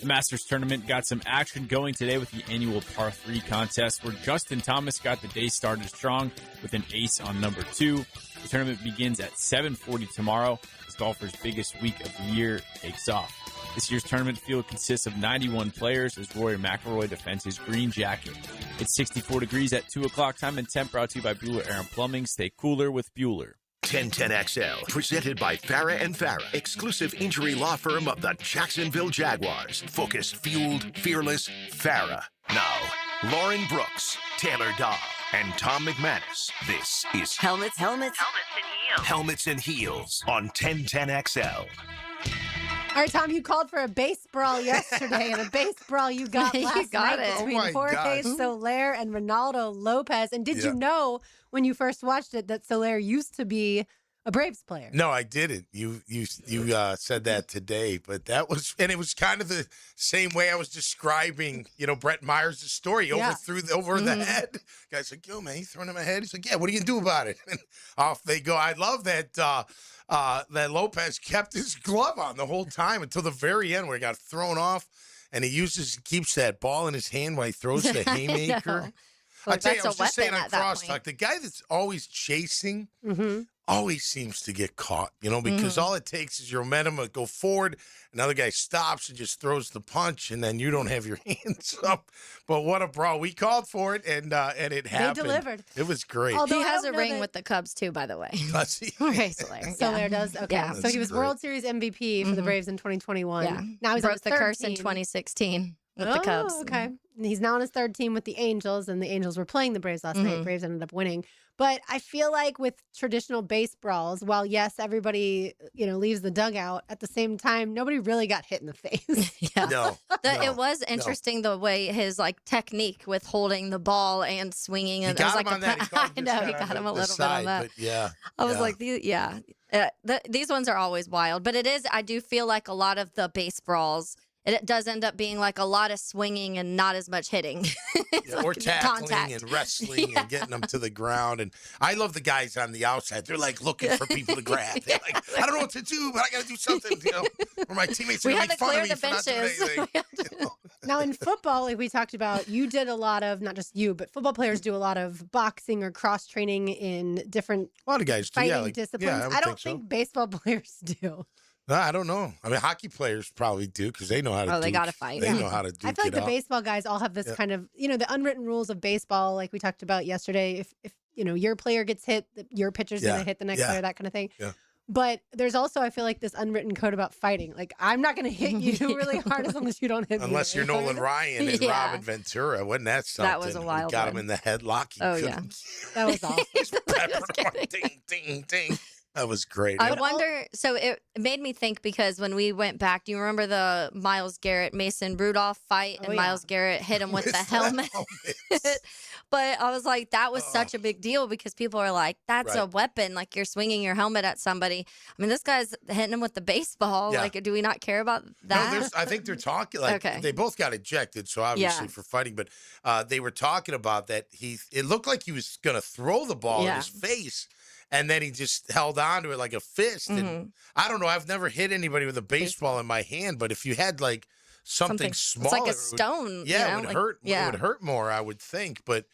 The Masters tournament got some action going today with the annual par 3 contest where Justin Thomas got the day started strong with an ace on number 2. The tournament begins at 7:40 tomorrow as golfers' biggest week of the year takes off. This year's tournament field consists of 91 players as Rory McIlroy defends his green jacket. It's 64 degrees at 2 o'clock time and temp, brought to you by Bueller Air & Plumbing. Stay cooler with Bueller. 1010XL, presented by Farah and Farah, exclusive injury law firm of the Jacksonville Jaguars. Focused, fueled, fearless, Farah. Now, Lauren Brooks, Taylor Dahl, and Tom McManus. This is Helmets and Heels. Helmets and Heels on 1010XL. All right, Tom, you called for a base brawl yesterday, and a base brawl you got last night between Jorge Soler and Ronaldo Lopez. And did you know when you first watched it that Soler used to be a Braves player? No, I didn't. You said that today, but that was, and it was kind of the same way I was describing, Brett Myers' story. Over the head. Guy's like, yo, man, you throwing him ahead? He's like, yeah, what are you going to do about it? And off they go. I love that that Lopez kept his glove on the whole time until the very end where he got thrown off, and he keeps that ball in his hand while he throws the haymaker. I tell you, I was just saying on Crosstalk, the guy that's always chasing always seems to get caught, because all it takes is your momentum to go forward. Another guy stops and just throws the punch, and then you don't have your hands up. But what a brawl. We called for it, and it happened. They delivered. It was great. Although he has a ring with the Cubs, too, by the way. Does he? Okay, Soler. Soler does? Okay. Yeah. So he was World Series MVP for the Braves in 2021. Yeah. Now he's broke on his the third curse team. in 2016 with the Cubs. Okay. And he's now on his third team with the Angels, and the Angels were playing the Braves last night. Braves ended up winning. But I feel like with traditional base brawls, while yes, everybody, leaves the dugout, at the same time, nobody really got hit in the face. No. It was interesting the way his technique with holding the ball and swinging. He And got it was him on that. I know he got him a little bit on that. But yeah. I was like, these ones are always wild. But it is, I do feel like a lot of the base brawls, it does end up being like a lot of swinging and not as much hitting. Or tackling contact. and wrestling and getting them to the ground. And I love the guys on the outside. They're like looking for people to grab. They're like, I don't know what to do, but I got to do something, or my teammates are going to make fun of me for not doing anything. Now, in football, like we talked about, you did a lot of, not just you, but football players do a lot of boxing or cross-training in different A lot of guys do, fighting disciplines. Yeah, I don't think baseball players do. No, I don't know. I meyour hocky players probably do because they know how to do. They got to fight. They know how to do. I feel like the baseball guys all have this kind of, the unwritten rules of baseball, like we talked about yesterday. If your player gets hit, your pitcher's going to hit the next player, that kind of thing. Yeah. But there's also, I feel like, this unwritten code about fighting. Like, I'm not going to hit you really hard as long as you don't hit me. Unless you're Nolan Ryan and Robin Ventura. Wasn't that something? That was a wild got one. him in the headlock. That was awesome. Ding, ding, ding. That was great. I wonder, so it made me think because when we went back, do you remember the Myles Garrett, Mason Rudolph fight? And Myles Garrett hit him with the helmet. But I was like, that was such a big deal because people are like, that's a weapon. Like you're swinging your helmet at somebody. I mean, this guy's hitting him with the baseball. Yeah. Like, do we not care about that? No, I think they're talking they both got ejected. So obviously for fighting, but they were talking about that. It looked like he was going to throw the ball in his face. And then he just held on to it like a fist. And I don't know. I've never hit anybody with a baseball in my hand. But if you had like something smaller. It's like a stone. It would hurt. It would hurt more, I would think. But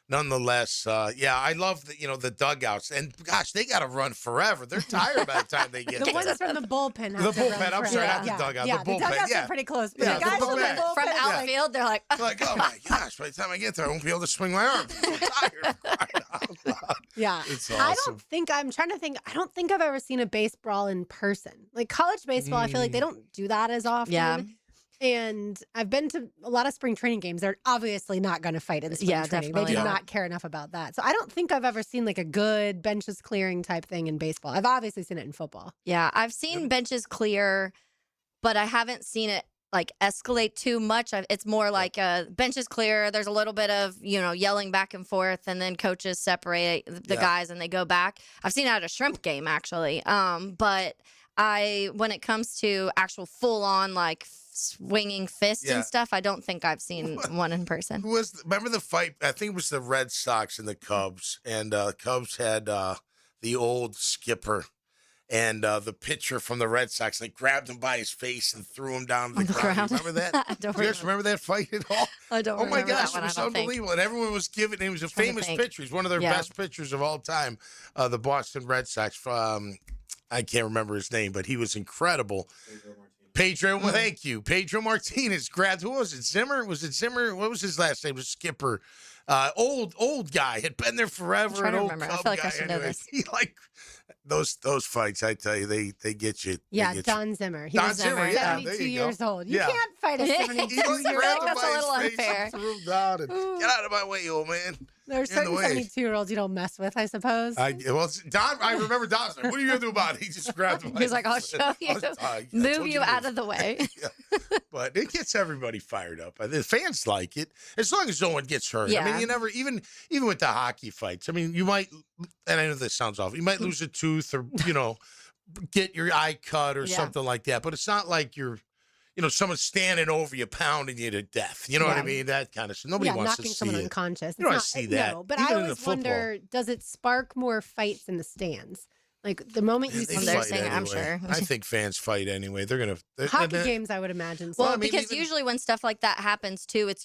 nonetheless, I love the dugouts. And gosh, they got to run forever. They're tired by the time they get the ones from the bullpen. The bullpen. I'm sorry, not the dugout. The bullpen. The dugouts are pretty close. But the guys from outfield, they're like, oh my gosh! By the time I get there, I won't be able to swing my arm. I'm so tired. Yeah, it's awesome. I'm trying to think. I don't think I've ever seen a base brawl in person. Like college baseball, I feel like they don't do that as often. Yeah. And I've been to a lot of spring training games. They're obviously not going to fight in the spring training. They do not care enough about that. So I don't think I've ever seen like a good benches clearing type thing in baseball. I've obviously seen it in football. Yeah, I've seen benches clear, but I haven't seen it like escalate too much. It's more like benches clear. There's a little bit of, yelling back and forth, and then coaches separate the guys and they go back. I've seen it at a shrimp game actually. But when it comes to actual full on like swinging fists and stuff, I don't think I've seen one in person. Remember the fight? I think it was the Red Sox and the Cubs, and Cubs had the old skipper. And the pitcher from the Red Sox grabbed him by his face and threw him down to the ground. Remember that? I don't Do you guys remember that fight at all? I don't Oh my remember gosh, that one, it was I don't think. unbelievable. And everyone was giving. He was a famous pitcher. He's one of their best pitchers of all time. The Boston Red Sox. I can't remember his name, but he was incredible. Pedro, well, thank you. Pedro Martinez grabbed. Who was it? Zimmer? Was it Zimmer? What was his last name? It was Skipper. Old guy, had been there forever. I'm trying to old remember. Cub I feel like guy. I should know this. He those fights. I tell you, they get you. Yeah, they get Don Zimmer. He Don was Zimmer, yeah, there 72 you go. years old. You Yeah. can't fight a Yeah. 72-year-old. That's a little unfair. Threw him down and, get out of my way, old man. There's You're in the certain way. 72-year-olds you don't mess with, I suppose. Don. I remember Don's like, "What are you gonna do about it?" He just grabbed him. He was like, "I'll show you. Move you out of the way." Yeah. But it gets everybody fired up. The fans like it as long as no one gets hurt. I Yeah. mean, you never even with the hockey fights. I mean, you might, and I know this sounds awful. You might lose a tooth or get your eye cut or something like that. But it's not like you're. Someone's standing over you, pounding you to death. You know what I mean? That kind of stuff. Nobody wants to knocking see someone it. unconscious. You don't It's want to see that. No, but Even I in the always football. wonder, does it spark more fights in the stands? Like the moment you They see they're fight saying it, I'm anyway. sure. I think fans fight anyway. They're gonna hockey games, I would imagine. So. Well, I mean, because even- usually when stuff like that happens too, it's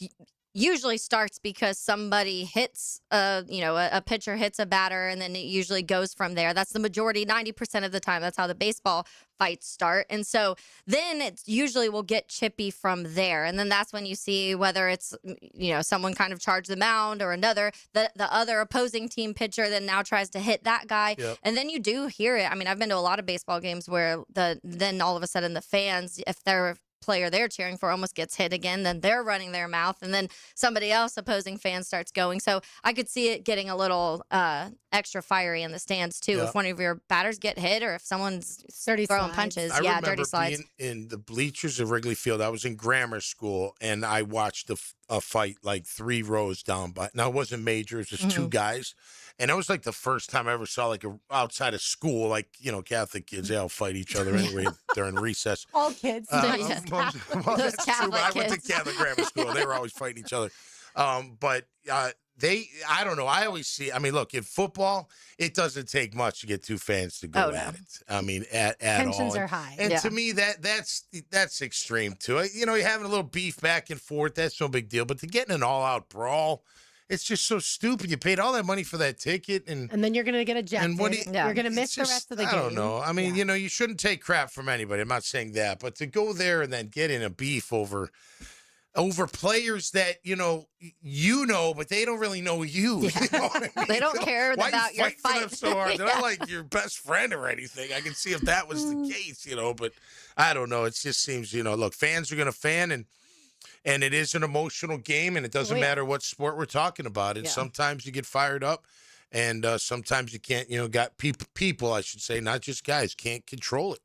usually starts because somebody hits a pitcher hits a batter, and then it usually goes from there. That's the majority, 90% of the time. That's how the baseball fights start. And so then it usually will get chippy from there. And then that's when you see whether it's, someone kind of charged the mound or the other opposing team pitcher then now tries to hit that guy. Yep. And then you do hear it. I mean, I've been to a lot of baseball games where then all of a sudden the fans, if they're player they're cheering for almost gets hit again, then they're running their mouth, and then somebody else opposing fan starts going. So I could see it getting a little extra fiery in the stands too. Yeah. If one of your batters get hit or if someone's Dirty throwing slides. punches. I remember dirty slides. being in the bleachers of Wrigley Field. I was in grammar school, and I watched a fight 3 rows down by. Now it wasn't major; it was just 2 guys, and it was the first time I ever saw outside of school, Catholic kids. They all fight each other anyway during recess. All kids. Yes. Well, Those that's true. But I Catholic went to kids. Catholic grammar school. They were always fighting each other. But I don't know. I always see. I mean, look, in football, it doesn't take much to get 2 fans to go at it. I mean, at Tensions all. are high. And Yeah. to me, that's extreme too. You're having a little beef back and forth. That's no big deal. But to get in an all-out brawl, it's just so stupid. You paid all that money for that ticket, and And then you're going to get ejected. And what do You're going to it's miss the just- rest of the game. I don't know. I mean, you shouldn't take crap from anybody. I'm not saying that, but to go there and then get in a beef over players that but they don't really know you. Yeah. You know what I mean? They don't care Why about you your fight for them fight. so hard? They're Yeah. not like your best friend or anything. I can see if that was the case, but I don't know. It just seems, look, fans are going to fan, and it is an emotional game, and it doesn't matter what sport we're talking about. And sometimes you get fired up, and sometimes you can't, got people, I should say, not just guys, can't control it.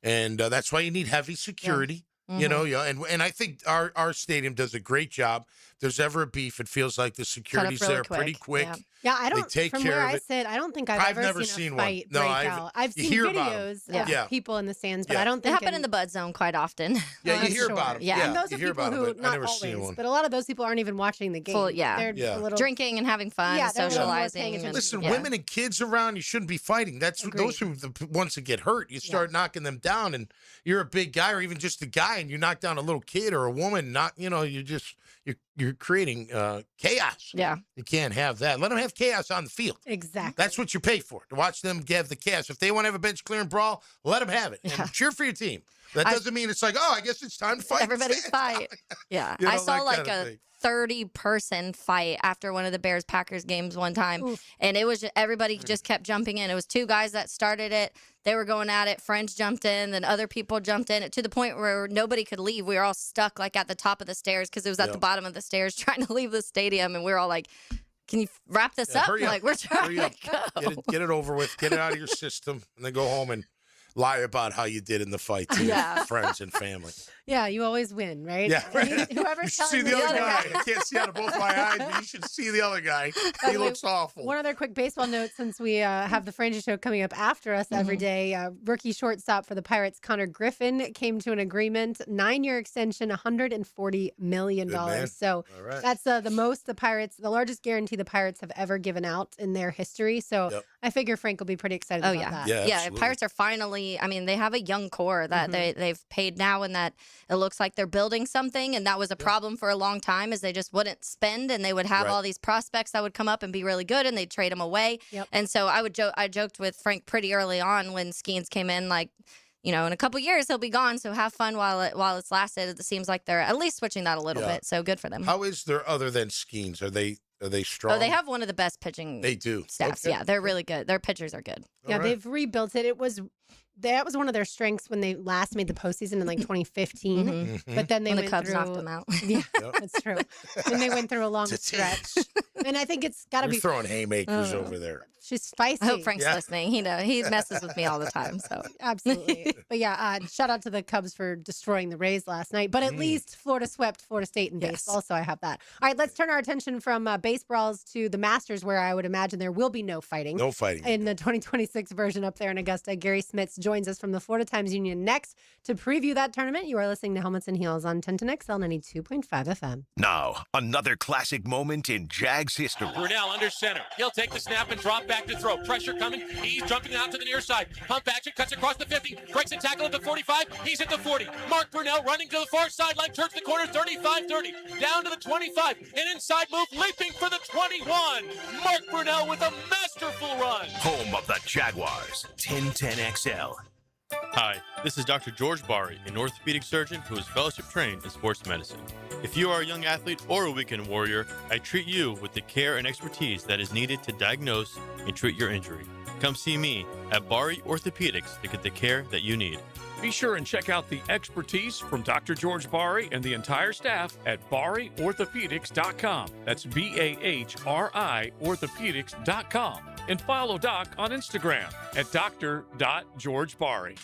And that's why you need heavy security. And I think our stadium does a great job. If there's ever a beef, it feels like the security's really there pretty quick. Yeah. Yeah, I don't. take from care where of I it. sit, I don't think I've ever never seen seen a one. fight No, break I've- out. I've you seen hear about 'em. videos of Yeah. people in the stands, but Yeah. I don't They think happen in the bud zone quite often. Yeah, you I'm hear sure. about them. Yeah. And those you are hear people about 'em, who but I not never always, seen one. but a lot of those people aren't even watching the game. Full- yeah. They're Yeah. a little Drinking and having fun, Yeah, they're a little more paying socializing. attention. Listen, Yeah. women and kids around, you shouldn't be fighting. That's Agreed. those are the ones that get hurt. You start knocking them down, and you're a big guy, or even just a guy, and you knock down a little kid or a woman. You're creating chaos. Yeah. You can't have that. Let them have chaos on the field. exactly. That's what you pay for, to watch them have the chaos. If they want to have a bench clearing brawl, let them have it. And cheer for your team. That doesn't mean it's I guess it's time to fight. Everybody fight. Yeah. You know, I saw that like kind of a thing. 30-person fight after one of the Bears-Packers games one time. And it was everybody just kept jumping in. It was 2 guys that started it. They were going at it. Friends jumped in. Then other people jumped in to the point where nobody could leave. We were all stuck at the top of the stairs because it was at the bottom of the stairs trying to leave the stadium. And we were all like, can you wrap this up? Hurry up. We're trying Hurry up. to go. Get it over with. Get it out of your system, and then go home and lie about how you did in the fight to your friends and family. Yeah, you always win, right? Yeah. Whoever's You see telling the the other other guy. I can't see out of both my eyes, but you should see the other guy. He looks awful. One other quick baseball note, since we have the Frangie Show coming up after us every day. Rookie shortstop for the Pirates, Connor Griffin, came to an agreement, 9-year extension, $140 million. So that's the most the largest guarantee the Pirates have ever given out in their history. So I figure Frank will be pretty excited about that. Yeah, Pirates are finally, I mean, they have a young core that they've paid now, and that it looks like they're building something. And that was a problem for a long time, is they just wouldn't spend, and they would have all these prospects that would come up and be really good, and they'd trade them away. And so I joked with Frank pretty early on when Skeens came in, like, you know, in a couple years he'll be gone, so have fun while it's lasted. It seems like they're at least switching that a little bit, so good for them. How is there other than Skeens? Are they strong? Oh, they have one of the best pitching staffs. Yeah, they're really good. Their pitchers are good. Yeah, they've rebuilt it. That was one of their strengths when they last made the postseason in like 2015. But then they when went the Cubs through, knocked them out. Yeah, that's true. And they went through a long stretch. And I think it's got to be throwing haymakers over there. She's spicy. I hope Frank's listening. He messes with me all the time. So absolutely. But yeah, shout out to the Cubs for destroying the Rays last night. But at least Florida swept Florida State in baseball, so I have that. All right, let's turn our attention from base brawls to the Masters, where I would imagine there will be no fighting. No fighting. In the 2026 version up there in Augusta. Gary Smits joins us from the Florida Times Union next to preview that tournament. You are listening to Helmets and Heels on 1010XL 92.5 FM. Now, another classic moment in Jags history. Brunell under center. He'll take the snap and drop back to throw. Pressure coming. He's jumping out to the near side. Pump action, cuts across the 50. Breaks a tackle at the 45. He's at the 40. Mark Brunell running to the far sideline. Turns the corner, 35-30. Down to the 25. An inside move, leaping for the 21. Mark Brunell with a masterful run. Home of the Jaguars. 1010XL. Hi, this is Dr. George Bari, an orthopedic surgeon who is fellowship trained in sports medicine. If you are a young athlete or a weekend warrior, I treat you with the care and expertise that is needed to diagnose and treat your injury. Come see me at Bari Orthopedics to get the care that you need. Be sure and check out the expertise from Dr. George Bari and the entire staff at BariOrthopedics.com. That's BAHRI Orthopedics.com. And follow Doc on Instagram at Dr.GeorgeBari.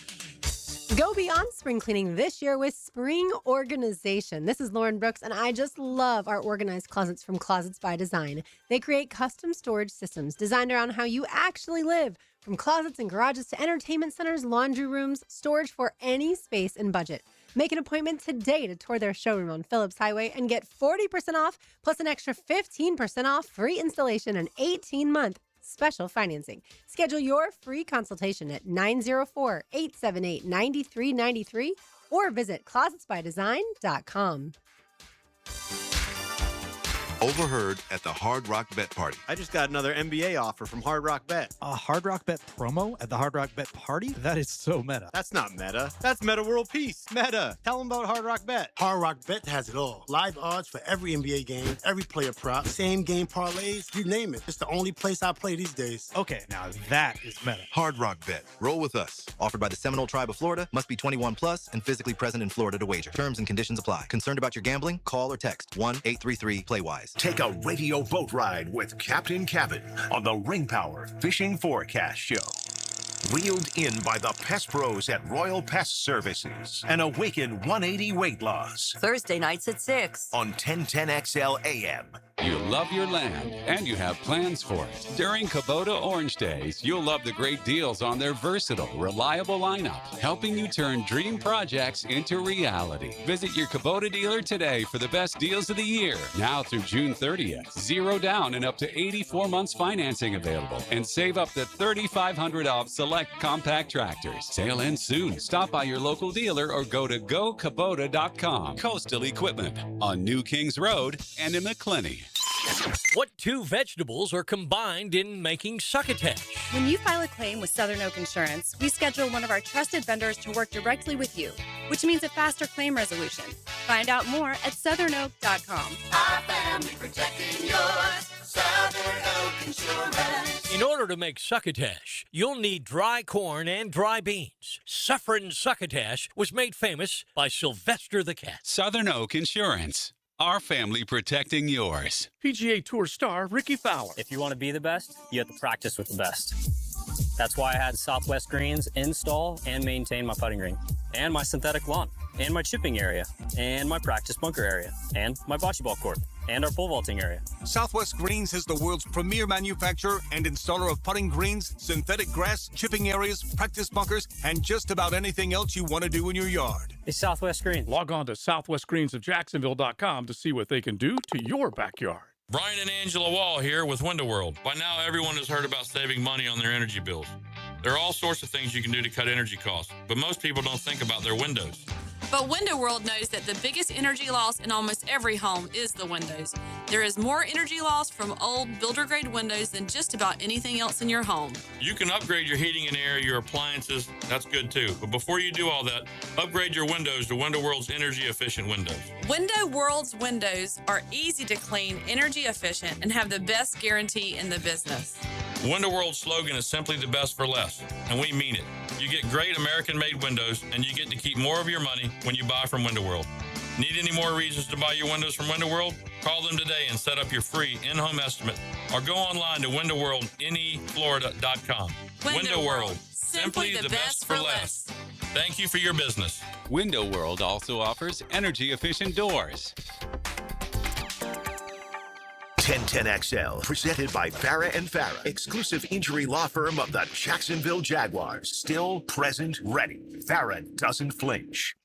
Go beyond spring cleaning this year with Spring Organization. This is Lauren Brooks, and I just love our organized closets from Closets by Design. They create custom storage systems designed around how you actually live. From closets and garages to entertainment centers, laundry rooms, storage for any space and budget. Make an appointment today to tour their showroom on Phillips Highway and get 40% off plus an extra 15% off, free installation, and 18-month special financing. Schedule your free consultation at 904-878-9393 or visit closetsbydesign.com. Overheard at the Hard Rock Bet Party. I just got another NBA offer from Hard Rock Bet. A Hard Rock Bet promo at the Hard Rock Bet Party? That is so meta. That's not meta. That's Meta World Peace. Meta. Tell them about Hard Rock Bet. Hard Rock Bet has it all. Live odds for every NBA game, every player prop, same game parlays, you name it. It's the only place I play these days. Okay, now that is meta. Hard Rock Bet. Roll with us. Offered by the Seminole Tribe of Florida. Must be 21 plus and physically present in Florida to wager. Terms and conditions apply. Concerned about your gambling? Call or text 1-833-PLAY-WISE. Take a radio boat ride with Captain Cabin on the Ring Power Fishing Forecast Show. Wheeled in by the Pest Pros at Royal Pest Services and Awaken 180 Weight Loss. Thursday nights at 6 on 1010XL AM. You love your land, and you have plans for it. During Kubota Orange Days, you'll love the great deals on their versatile, reliable lineup, helping you turn dream projects into reality. Visit your Kubota dealer today for the best deals of the year. Now through June 30th, 0 down and up to 84 months financing available. And save up to $3,500 off select compact tractors. Sale ends soon. Stop by your local dealer or go to GoKubota.com. Coastal Equipment on New Kings Road and in McClenny. What two vegetables are combined in making succotash? When you file a claim with Southern Oak Insurance, we schedule one of our trusted vendors to work directly with you, which means a faster claim resolution. Find out more at southernoak.com. Our family protecting yours, Southern Oak Insurance. In order to make succotash, you'll need dry corn and dry beans. Suffering succotash was made famous by Sylvester the Cat. Southern Oak Insurance. Our family protecting yours. PGA Tour star Ricky Fowler. If you want to be the best, you have to practice with the best. That's why I had Southwest Greens install and maintain my putting green, and my synthetic lawn, and my chipping area, and my practice bunker area, and my bocce ball court, and our pole vaulting area. Southwest Greens is the world's premier manufacturer and installer of putting greens, synthetic grass, chipping areas, practice bunkers, and just about anything else you want to do in your yard. It's Southwest Greens. Log on to southwestgreensofjacksonville.com to see what they can do to your backyard. Brian and Angela Wall here with Window World. By now, everyone has heard about saving money on their energy bills. There are all sorts of things you can do to cut energy costs, but most people don't think about their windows. But Window World knows that the biggest energy loss in almost every home is the windows. There is more energy loss from old builder-grade windows than just about anything else in your home. You can upgrade your heating and air, your appliances. That's good too. But before you do all that, upgrade your windows to Window World's energy-efficient windows. Window World's windows are easy to clean, energy efficient, and have the best guarantee in the business. Window World's slogan is simply the best for less, and we mean it. You get great American-made windows, and you get to keep more of your money when you buy from Window World. Need any more reasons to buy your windows from Window World? Call them today and set up your free in-home estimate, or go online to windowworldneflorida.com. Window World, simply the best for less. Thank you for your business. Window World also offers energy-efficient doors. 1010XL, presented by Farah and Farah, exclusive injury law firm of the Jacksonville Jaguars. Still, present, ready. Farah doesn't flinch.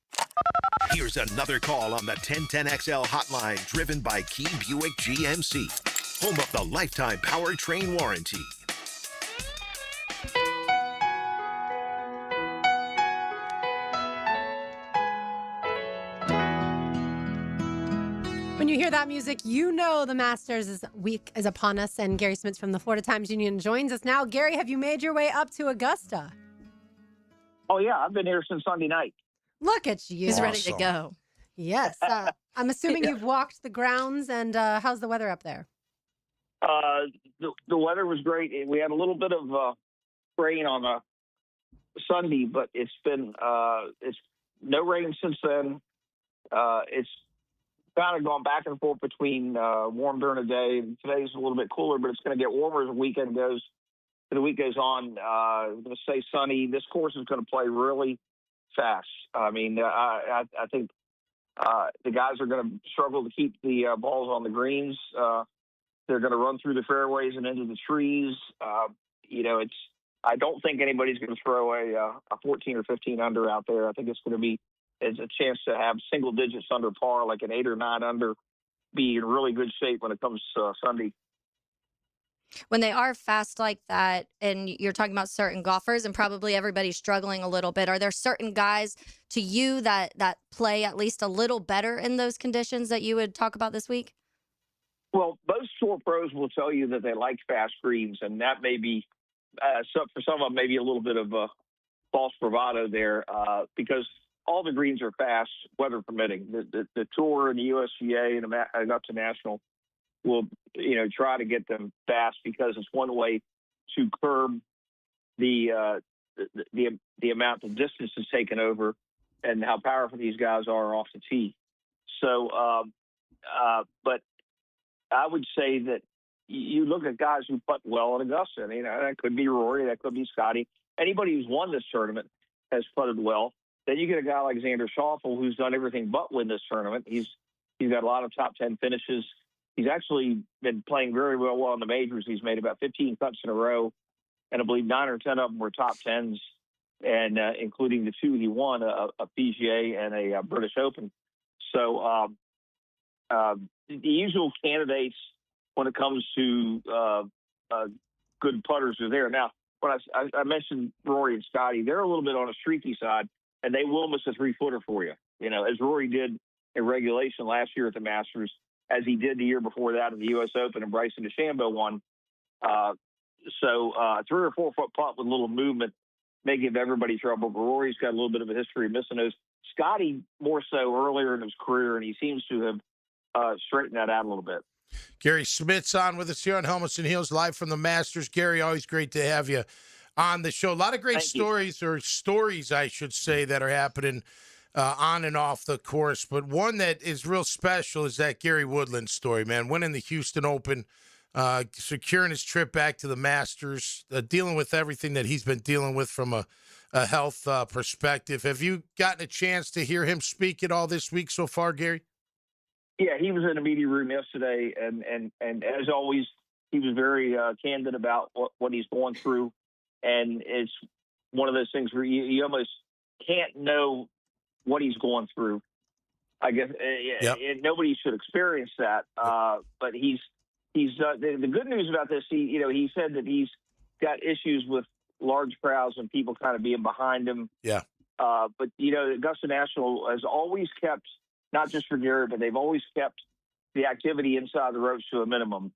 Here's another call on the 1010XL hotline, driven by Key Buick GMC, home of the lifetime powertrain warranty. When you hear that music, you know the Masters week is upon us, and Gary Smits from the Florida Times-Union joins us now. Gary, have you made your way up to Augusta? Oh, yeah. I've been here since Sunday night. Look at you. He's ready to go. Yes. I'm assuming you've walked the grounds, and how's the weather up there? The weather was great. We had a little bit of rain on a Sunday, but it's been it's no rain since then. It's kind of gone back and forth between warm during the day, and today's a little bit cooler, but it's going to get warmer as the week goes on. I'm going to say sunny. This course is going to play really fast. I mean, I think the guys are going to struggle to keep the balls on the greens. They're going to run through the fairways and into the trees. I don't think anybody's going to throw a 14 or 15 under out there. I think it's going to be a chance to have single digits under par, like an 8 or 9 under, be in really good shape when it comes to Sunday. When they are fast like that, and you're talking about certain golfers, and probably everybody's struggling a little bit, are there certain guys to you that play at least a little better in those conditions that you would talk about this week? Well, most tour pros will tell you that they like fast greens, and that may be, for some of them, maybe a little bit of a false bravado there, because all the greens are fast, weather permitting. The Tour and the USGA and up to National will, try to get them fast because it's one way to curb the amount of distance that's taken over and how powerful these guys are off the tee. So, but I would say that you look at guys who putt well at Augusta. That could be Rory, that could be Scotty. Anybody who's won this tournament has putted well. Then you get a guy like Xander Schauffele, who's done everything but win this tournament. He's got a lot of top 10 finishes. He's actually been playing very well in the majors. He's made about 15 cuts in a row, and I believe 9 or 10 of them were top 10s, and including the 2 he won, a PGA and a British Open. So the usual candidates when it comes to good putters are there. Now, when I mentioned Rory and Scotty, they're a little bit on a streaky side, and they will miss a 3-footer for you. As Rory did in regulation last year at the Masters, as he did the year before that at the U.S. Open, and Bryson DeChambeau won. So 3 or 4 foot putt with a little movement may give everybody trouble. But Rory's got a little bit of a history of missing those. Scotty more so earlier in his career, and he seems to have straightened that out a little bit. Gary Smits on with us here on Helmets and Heels, live from the Masters. Gary, always great to have you on the show. A lot of great stories, I should say, that are happening on and off the course. But one that is real special is that Gary Woodland story, man. Winning the Houston Open securing his trip back to the Masters, dealing with everything that he's been dealing with from a health perspective. Have you gotten a chance to hear him speak at all this week so far, Gary? Yeah, he was in the media room yesterday, and as always, he was very candid about what he's going through. And it's one of those things where you almost can't know what he's going through. I guess nobody should experience that. But he's the good news about this. He said that he's got issues with large crowds and people kind of being behind him. Yeah. But Augusta National has always kept, not just for Gary, but they've always kept the activity inside the ropes to a minimum.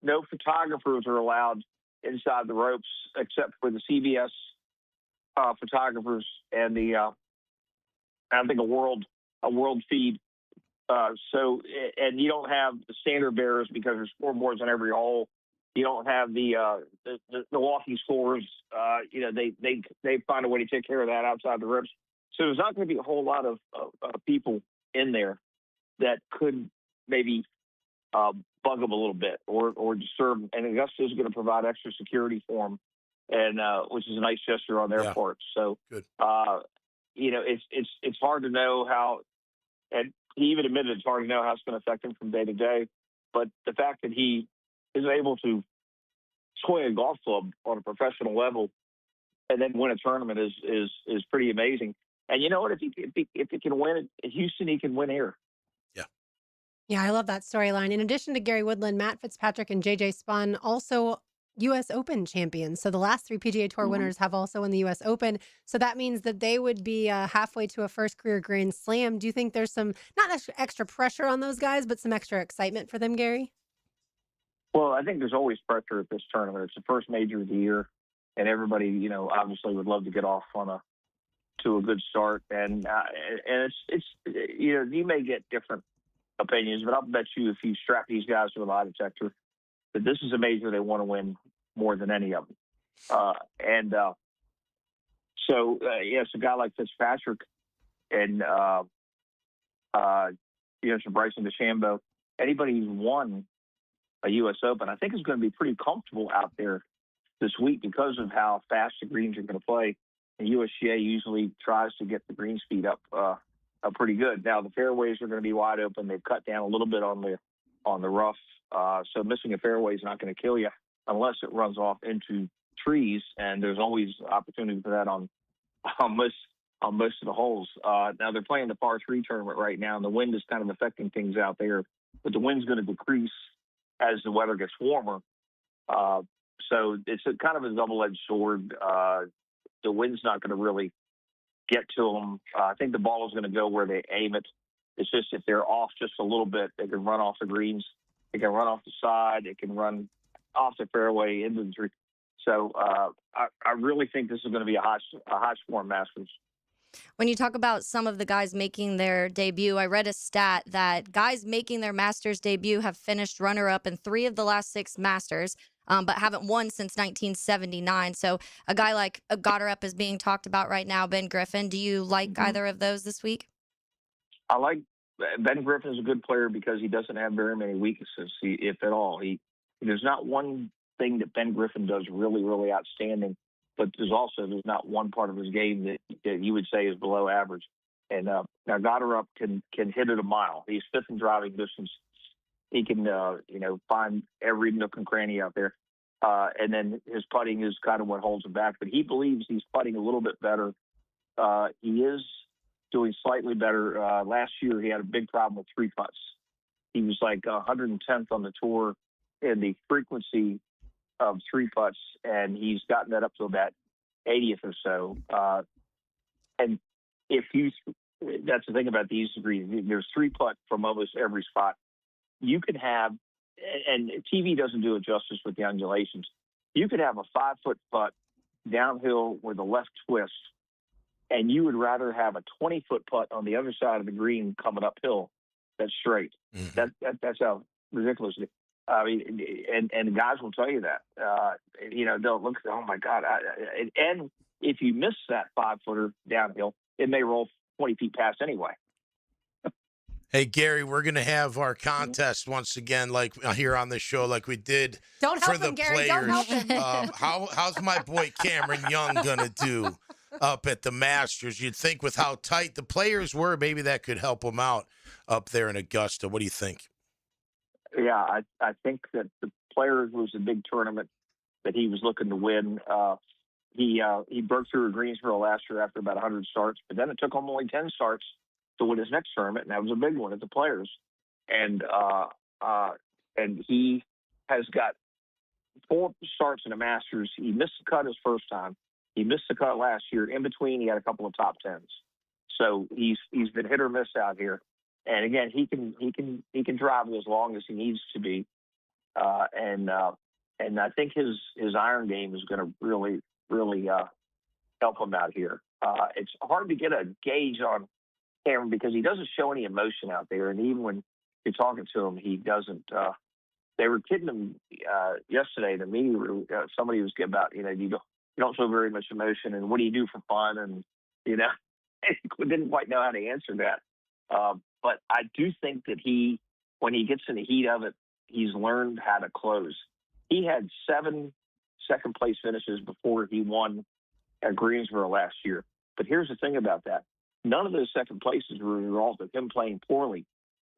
No photographers are allowed inside the ropes except for the CBS photographers and I think a world feed. And you don't have the standard bearers because there's scoreboards on every hole. You don't have the walking scores. They find a way to take care of that outside the ropes. So there's not going to be a whole lot of people in there that could maybe bug them a little bit or disturb. And Augusta is going to provide extra security for them, and which is a nice gesture on their part. So good. It's hard to know how, and he even admitted it's hard to know how it's going to affect him from day to day. But the fact that he is able to swing a golf club on a professional level and then win a tournament is pretty amazing. And you know what? If he can win at Houston, he can win here. Yeah, I love that storyline. In addition to Gary Woodland, Matt Fitzpatrick and JJ Spahn also U.S. Open champions. So the last 3 PGA Tour winners have also won the U.S. Open. So that means that they would be halfway to a first career Grand Slam. Do you think there's some, not extra pressure on those guys, but some extra excitement for them, Gary? Well, I think there's always pressure at this tournament. It's the first major of the year, and everybody, obviously would love to get off to a good start. And it's you may get different opinions, but I'll bet you if you strap these guys to a lie detector, that this is a major they want to win more than any of them. So a guy like Fitzpatrick and Bryson DeChambeau, anybody who's won a U.S. Open, I think is going to be pretty comfortable out there this week because of how fast the greens are going to play. And USGA usually tries to get the green speed up pretty good. Now the fairways are going to be wide open. They've cut down a little bit on the rough, so missing a fairway is not going to kill you unless it runs off into trees. And there's always opportunity for that on most of the holes. Now they're playing the par 3 tournament right now, and the wind is kind of affecting things out there. But the wind's going to decrease as the weather gets warmer. So it's kind of a double-edged sword. The wind's not going to really get to them. I think the ball is going to go where they aim it. It's just if they're off just a little bit, they can run off the greens. They can run off the side. It can run off the fairway into the tree. So I really think this is going to be a high scoring Masters. When you talk about some of the guys making their debut, I read a stat that guys making their Masters debut have finished runner-up in 3 of the last 6 Masters, but haven't won since 1979. So a guy like Goddard is being talked about right now, Ben Griffin. Do you like either of those this week? I like Ben Griffin is a good player because he doesn't have very many weaknesses, if at all. There's not one thing that Ben Griffin does really, really outstanding, but there's not one part of his game that you would say is below average. And now Goddard can hit it a mile. He's 5th in driving distance. He can find every nook and cranny out there. And then his putting is kind of what holds him back. But he believes he's putting a little bit better. He is doing slightly better. Last year he had a big problem with 3 putts. He was like 110th on the tour in the frequency of 3 putts, and he's gotten that up to about 80th or so. And that's the thing about these degrees. There's 3 putt from almost every spot. You could have, and TV doesn't do it justice with the undulations. You could have a 5-foot putt downhill with a left twist, and you would rather have a 20-foot putt on the other side of the green coming uphill that's straight. That's how ridiculous it is. I mean, and guys will tell you that. They'll look, oh my God. And if you miss that 5-footer downhill, it may roll 20 feet past anyway. Hey, Gary, we're going to have our contest once again, like here on the show, like we did Don't for help the him, Gary. players. Don't help him. How's my boy Cameron Young going to do up at the Masters? You'd think with how tight the players were, maybe that could help him out up there in Augusta. What do you think? Yeah, I think that the Players was a big tournament that he was looking to win. He broke through at Greensboro last year after about 100 starts, but then it took him only 10 starts to win his next tournament, and that was a big one at the Players. And he has got 4 starts in the Masters. He missed the cut his first time. He missed the cut last year. In between, he had a couple of top 10s. So he's been hit or miss out here. And again, he can drive it as long as he needs to be. And I think his iron game is going to really help him out here. It's hard to get a gauge on Cameron because he doesn't show any emotion out there, and even when you're talking to him, he doesn't. They were kidding him yesterday in the media room. Somebody was getting about, you don't show very much emotion, and what do you do for fun? And he didn't quite know how to answer that. But I do think that when he gets in the heat of it, he's learned how to close. He had 7 second-place finishes before he won at Greensboro last year. But here's the thing about that. None of those second places were a result of him playing poorly.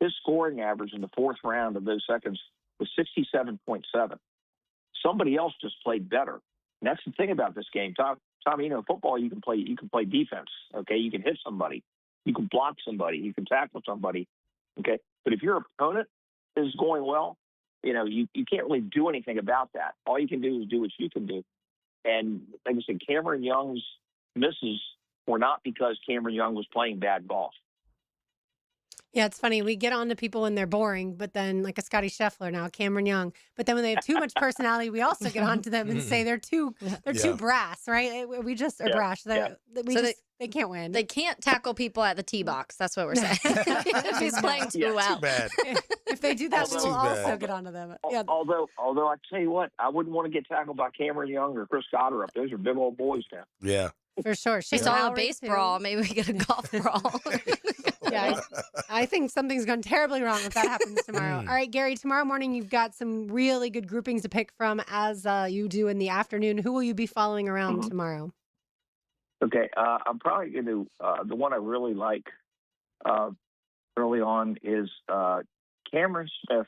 His scoring average in the 4th round of those seconds was 67.7. Somebody else just played better. And that's the thing about this game. Tom, football, you can play defense, okay? You can hit somebody. You can block somebody. You can tackle somebody, okay? But if your opponent is going well, you can't really do anything about that. All you can do is do what you can do. And like I said, Cameron Young's misses were not because Cameron Young was playing bad golf. Yeah, it's funny. We get on to people when they're boring, but then like a Scotty Scheffler now, Cameron Young. But then when they have too much personality, we also get on to them and say they're too brass, right? We just are brash. They can't win. They can't tackle people at the tee box. That's what we're saying. If he's playing too well. Too bad. If they do that, we will also get on to them. Yeah. Although I tell you what, I wouldn't want to get tackled by Cameron Young or Chris Goddard up. Those are big old boys now. Yeah. For sure. We saw a base brawl. Maybe we get a golf brawl. Yeah, I think something's gone terribly wrong if that happens tomorrow. All right, Gary, tomorrow morning you've got some really good groupings to pick from as you do in the afternoon. Who will you be following around tomorrow? Okay, I'm probably going to, the one I really like early on is Cameron Smith.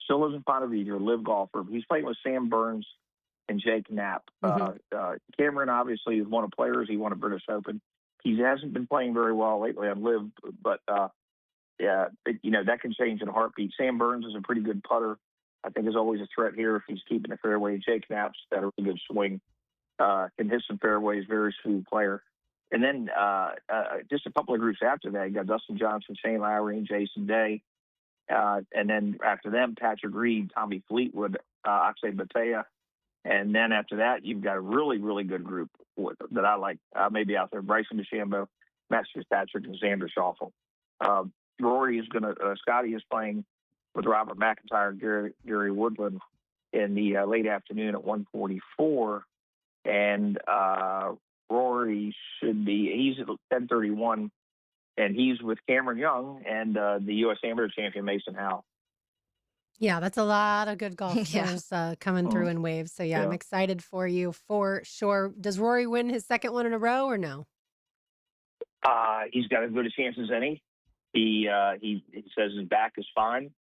Still lives in Ponte Vedra, live golfer. He's playing with Sam Burns and Jake Knapp. Cameron obviously is one of players. He won a British Open. He hasn't been playing very well lately on live, but that can change in a heartbeat. Sam Burns is a pretty good putter. I think is always a threat here if he's keeping the fairway. Jake Knapp's got a really good swing. Can hit some fairways, very smooth player. And then just a couple of groups after that, you got Dustin Johnson, Shane Lowry, and Jason Day. And then after them, Patrick Reed, Tommy Fleetwood, Akshay Bhatia. And then after that, you've got a really, really good group that I like. Maybe out there, Bryson DeChambeau, Matt Fitzpatrick, and Xander Schauffele. Scotty is playing with Robert McIntyre and Gary Woodland in the late afternoon at 1:44. And Rory he's at 10:31, and he's with Cameron Young and the U.S. Amateur champion Mason Howell. Yeah, that's a lot of good golfers coming through in waves. So, I'm excited for you for sure. Does Rory win his second one in a row or no? He's got as good a chance as any. He says his back is fine.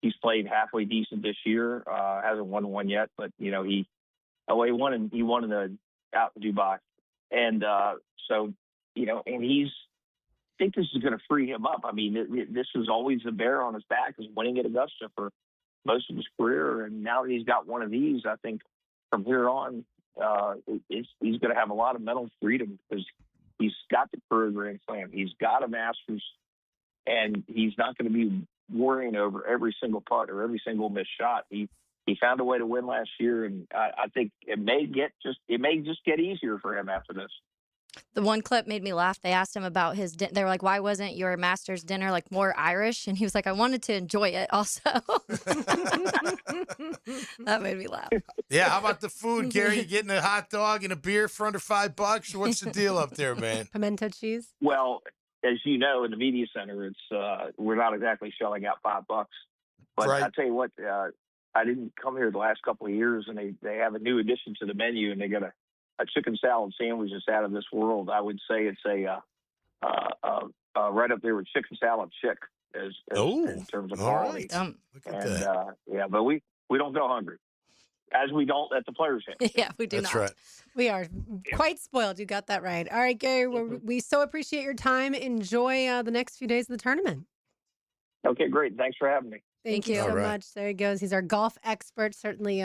He's played halfway decent this year. Hasn't won one yet, but he won out in Dubai, and I think this is going to free him up. I mean, this was always the bear on his back, is winning at Augusta for most of his career, and now that he's got one of these, I think from here on, he's going to have a lot of mental freedom because he's got the career Grand Slam, he's got a Masters, and he's not going to be worrying over every single putt or every single missed shot. He found a way to win last year, and I think it may just get easier for him after this. The one clip made me laugh. They asked him about his they were like, why wasn't your Masters dinner like more Irish? And he was like, I wanted to enjoy it also. That made me laugh. Yeah, how about the food, Gary? You getting a hot dog and a beer for under $5? What's the deal up there, man? Pimento cheese? Well, as you know, in the media center, it's we're not exactly shelling out $5. But Right. I tell you what, I didn't come here the last couple of years, and they have a new addition to the menu, and they got a chicken salad sandwich that's out of this world. I would say it's a right up there with chicken salad chick in terms of quality. Right. Look at And that. yeah, but we don't go hungry, as we don't at the Players Center. Yeah, we do That's not. right. We are quite spoiled. You got that right. All right, Gary, we so appreciate your time. Enjoy the next few days of the tournament. Okay, great. Thanks for having me. Thank you so All right. much. There he goes. He's our golf expert. Certainly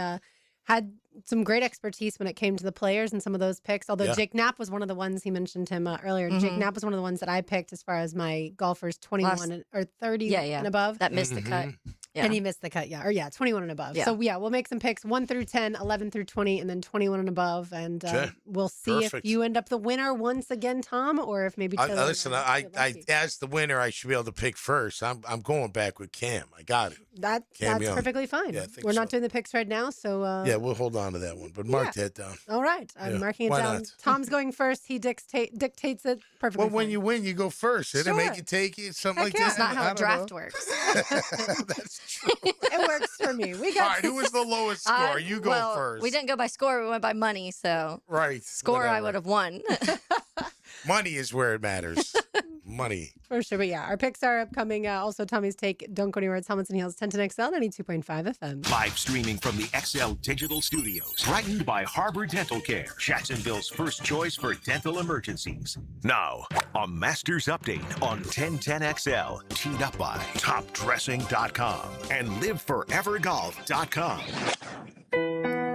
had some great expertise when it came to the players and some of those picks. Although Yeah. Jake Knapp was one of the ones, he mentioned him earlier. Jake Knapp was one of the ones that I picked as far as my golfers 21 or 30 and above. That missed the cut. Yeah. And he missed the cut, yeah. Or 21 and above. Yeah. So yeah, we'll make some picks 1 through 10, 11 through 20, and then 21 and above. And Okay. we'll see Perfect. if you end up the winner once again, Tom, or if maybe Taylor Listen, and I get lucky. as the winner, I should be able to pick first. I'm going back with Cam. I got it. That's Cam Young. perfectly fine. Yeah, I think We're not so. doing the picks right now, so Yeah, we'll hold on to that one, but mark that down. all right. I'm Yeah, marking it why down. not? Tom's going first. He dictates it perfectly. Well, when fine. you win, you go first. Did it make Sure. you take it? Something Heck like yeah. that? That's not how I a don't draft know. works. That's true. It works for me. We All got right, who was the lowest score? You go well, first. We didn't go by score. We went by money. So Right. score, I whatever. would have won. Money is where it matters. Money. for sure. But yeah, our picks are upcoming. Also, Tommy's take. Don't go anywhere. It's Helmets and Heels 1010 XL 92.5 FM. Live streaming from the XL Digital Studios. Brightened by Harbor Dental Care, Jacksonville's first choice for dental emergencies. Now, a Masters update on 1010XL, teed up by TopDressing.com and LiveForeverGolf.com.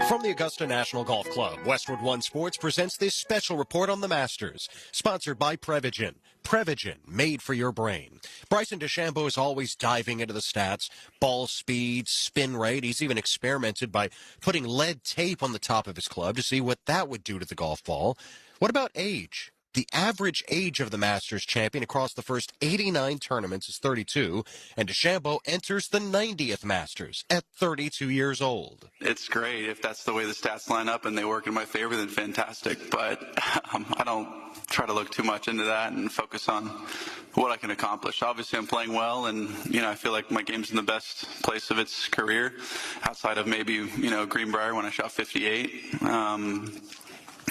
From the Augusta National Golf Club, Westwood One Sports presents this special report on the Masters, sponsored by Prevagen. Prevagen, made for your brain. Bryson DeChambeau is always diving into the stats, ball speed, spin rate. He's even experimented by putting lead tape on the top of his club to see what that would do to the golf ball. What about age? The average age of the Masters champion across the first 89 tournaments is 32, and DeChambeau enters the 90th Masters at 32 years old. It's great. If that's the way the stats line up and they work in my favor, then fantastic. But I don't try to look too much into that and focus on what I can accomplish. Obviously, I'm playing well, and, I feel like my game's in the best place of its career, outside of maybe, Greenbrier when I shot 58.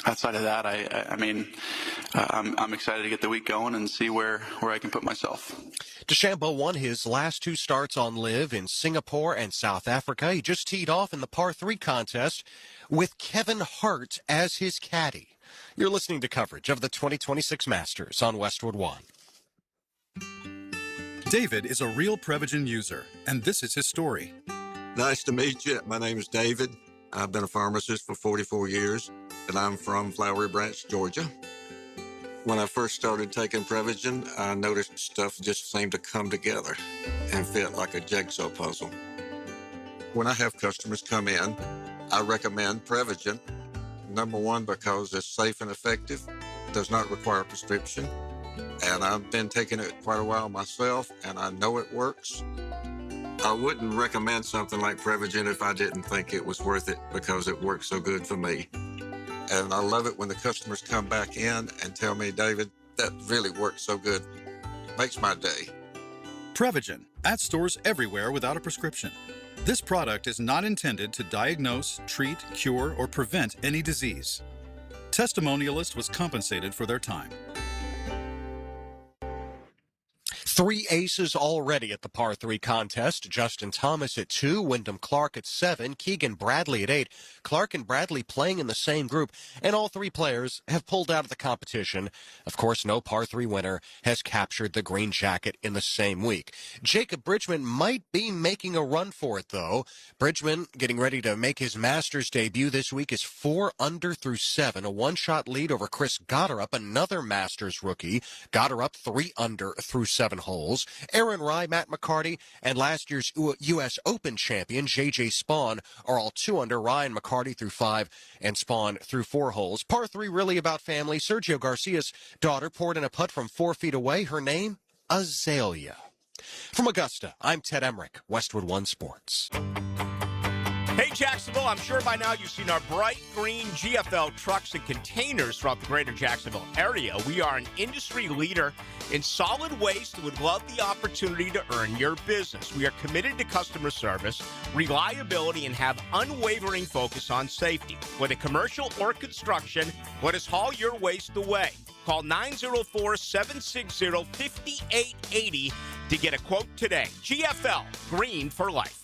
Outside of that, I'm excited to get the week going and see where I can put myself. DeChambeau won his last two starts on LIV in Singapore and South Africa. He just teed off in the par 3 contest with Kevin Hart as his caddy. You're listening to coverage of the 2026 Masters on Westwood One. David is a real Prevagen user, and this is his story. Nice to meet you. My name is David. I've been a pharmacist for 44 years, and I'm from Flowery Branch, Georgia. When I first started taking Prevagen, I noticed stuff just seemed to come together and fit like a jigsaw puzzle. When I have customers come in, I recommend Prevagen. Number one, because it's safe and effective, does not require a prescription, and I've been taking it quite a while myself, and I know it works. I wouldn't recommend something like Prevagen if I didn't think it was worth it because it works so good for me. And I love it when the customers come back in and tell me, David, that really works so good. Makes my day. Prevagen, at stores everywhere without a prescription. This product is not intended to diagnose, treat, cure, or prevent any disease. Testimonialist was compensated for their time. 3 aces already at the par 3 contest. Justin Thomas at 2, Wyndham Clark at 7, Keegan Bradley at 8. Clark and Bradley playing in the same group, and all 3 players have pulled out of the competition. Of course, no par 3 winner has captured the green jacket in the same week. Jacob Bridgman might be making a run for it, though. Bridgman getting ready to make his Masters debut this week is 4 under through 7, a one-shot lead over Chris Gotterup, another Masters rookie. Gotterup 3 under through 7 holes. Aaron Rye, Matt McCarty, and last year's U.S. Open champion J.J. Spawn are all 2 under. Ryan McCarty through 5 and Spawn through 4 holes. Par 3 really about family. Sergio Garcia's daughter poured in a putt from 4 feet away. Her name, Azalea. From Augusta, I'm Ted Emmerich, Westwood One Sports. Hey, Jacksonville, I'm sure by now you've seen our bright green GFL trucks and containers throughout the greater Jacksonville area. We are an industry leader in solid waste and would love the opportunity to earn your business. We are committed to customer service, reliability, and have unwavering focus on safety. Whether commercial or construction, let us haul your waste away. Call 904-760-5880 to get a quote today. GFL, green for life.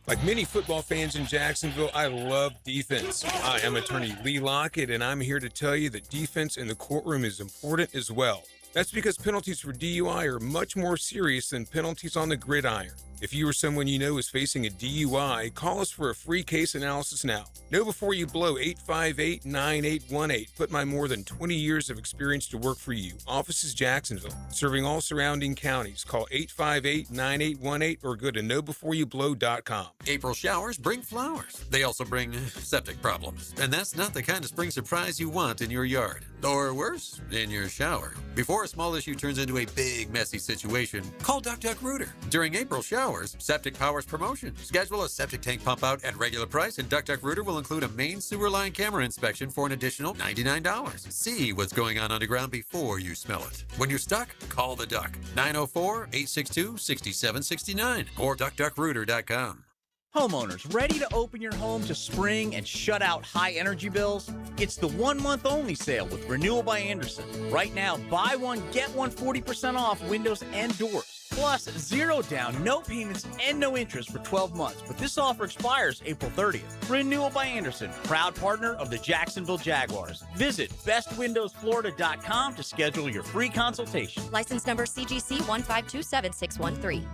Like many football fans in Jacksonville, I love defense. I am attorney Lee Lockett, and I'm here to tell you that defense in the courtroom is important as well. That's because penalties for DUI are much more serious than penalties on the gridiron. If you or someone you know is facing a DUI, call us for a free case analysis now. Know before you blow 858-9818. Put my more than 20 years of experience to work for you. Office is Jacksonville, serving all surrounding counties. Call 858-9818 or go to knowbeforeyouBlow.com. April showers bring flowers. They also bring septic problems. And that's not the kind of spring surprise you want in your yard. Or worse, in your shower. Before a small issue turns into a big, messy situation, call Duck Duck Rooter. During April showers, Septic Powers promotion. Schedule a septic tank pump out at regular price, and Duck Duck Rooter will include a main sewer line camera inspection for an additional $99. See what's going on underground before you smell it. When you're stuck, call the Duck. 904-862-6769 or duckduckrooter.com. Homeowners, ready to open your home to spring and shut out high energy bills? It's the 1 month only sale with Renewal by Anderson. Right now, buy one, get one 40% off windows and doors. Plus, 0 down, no payments, and no interest for 12 months. But this offer expires April 30th. Renewal by Anderson, proud partner of the Jacksonville Jaguars. Visit bestwindowsflorida.com to schedule your free consultation. License number CGC 1527613.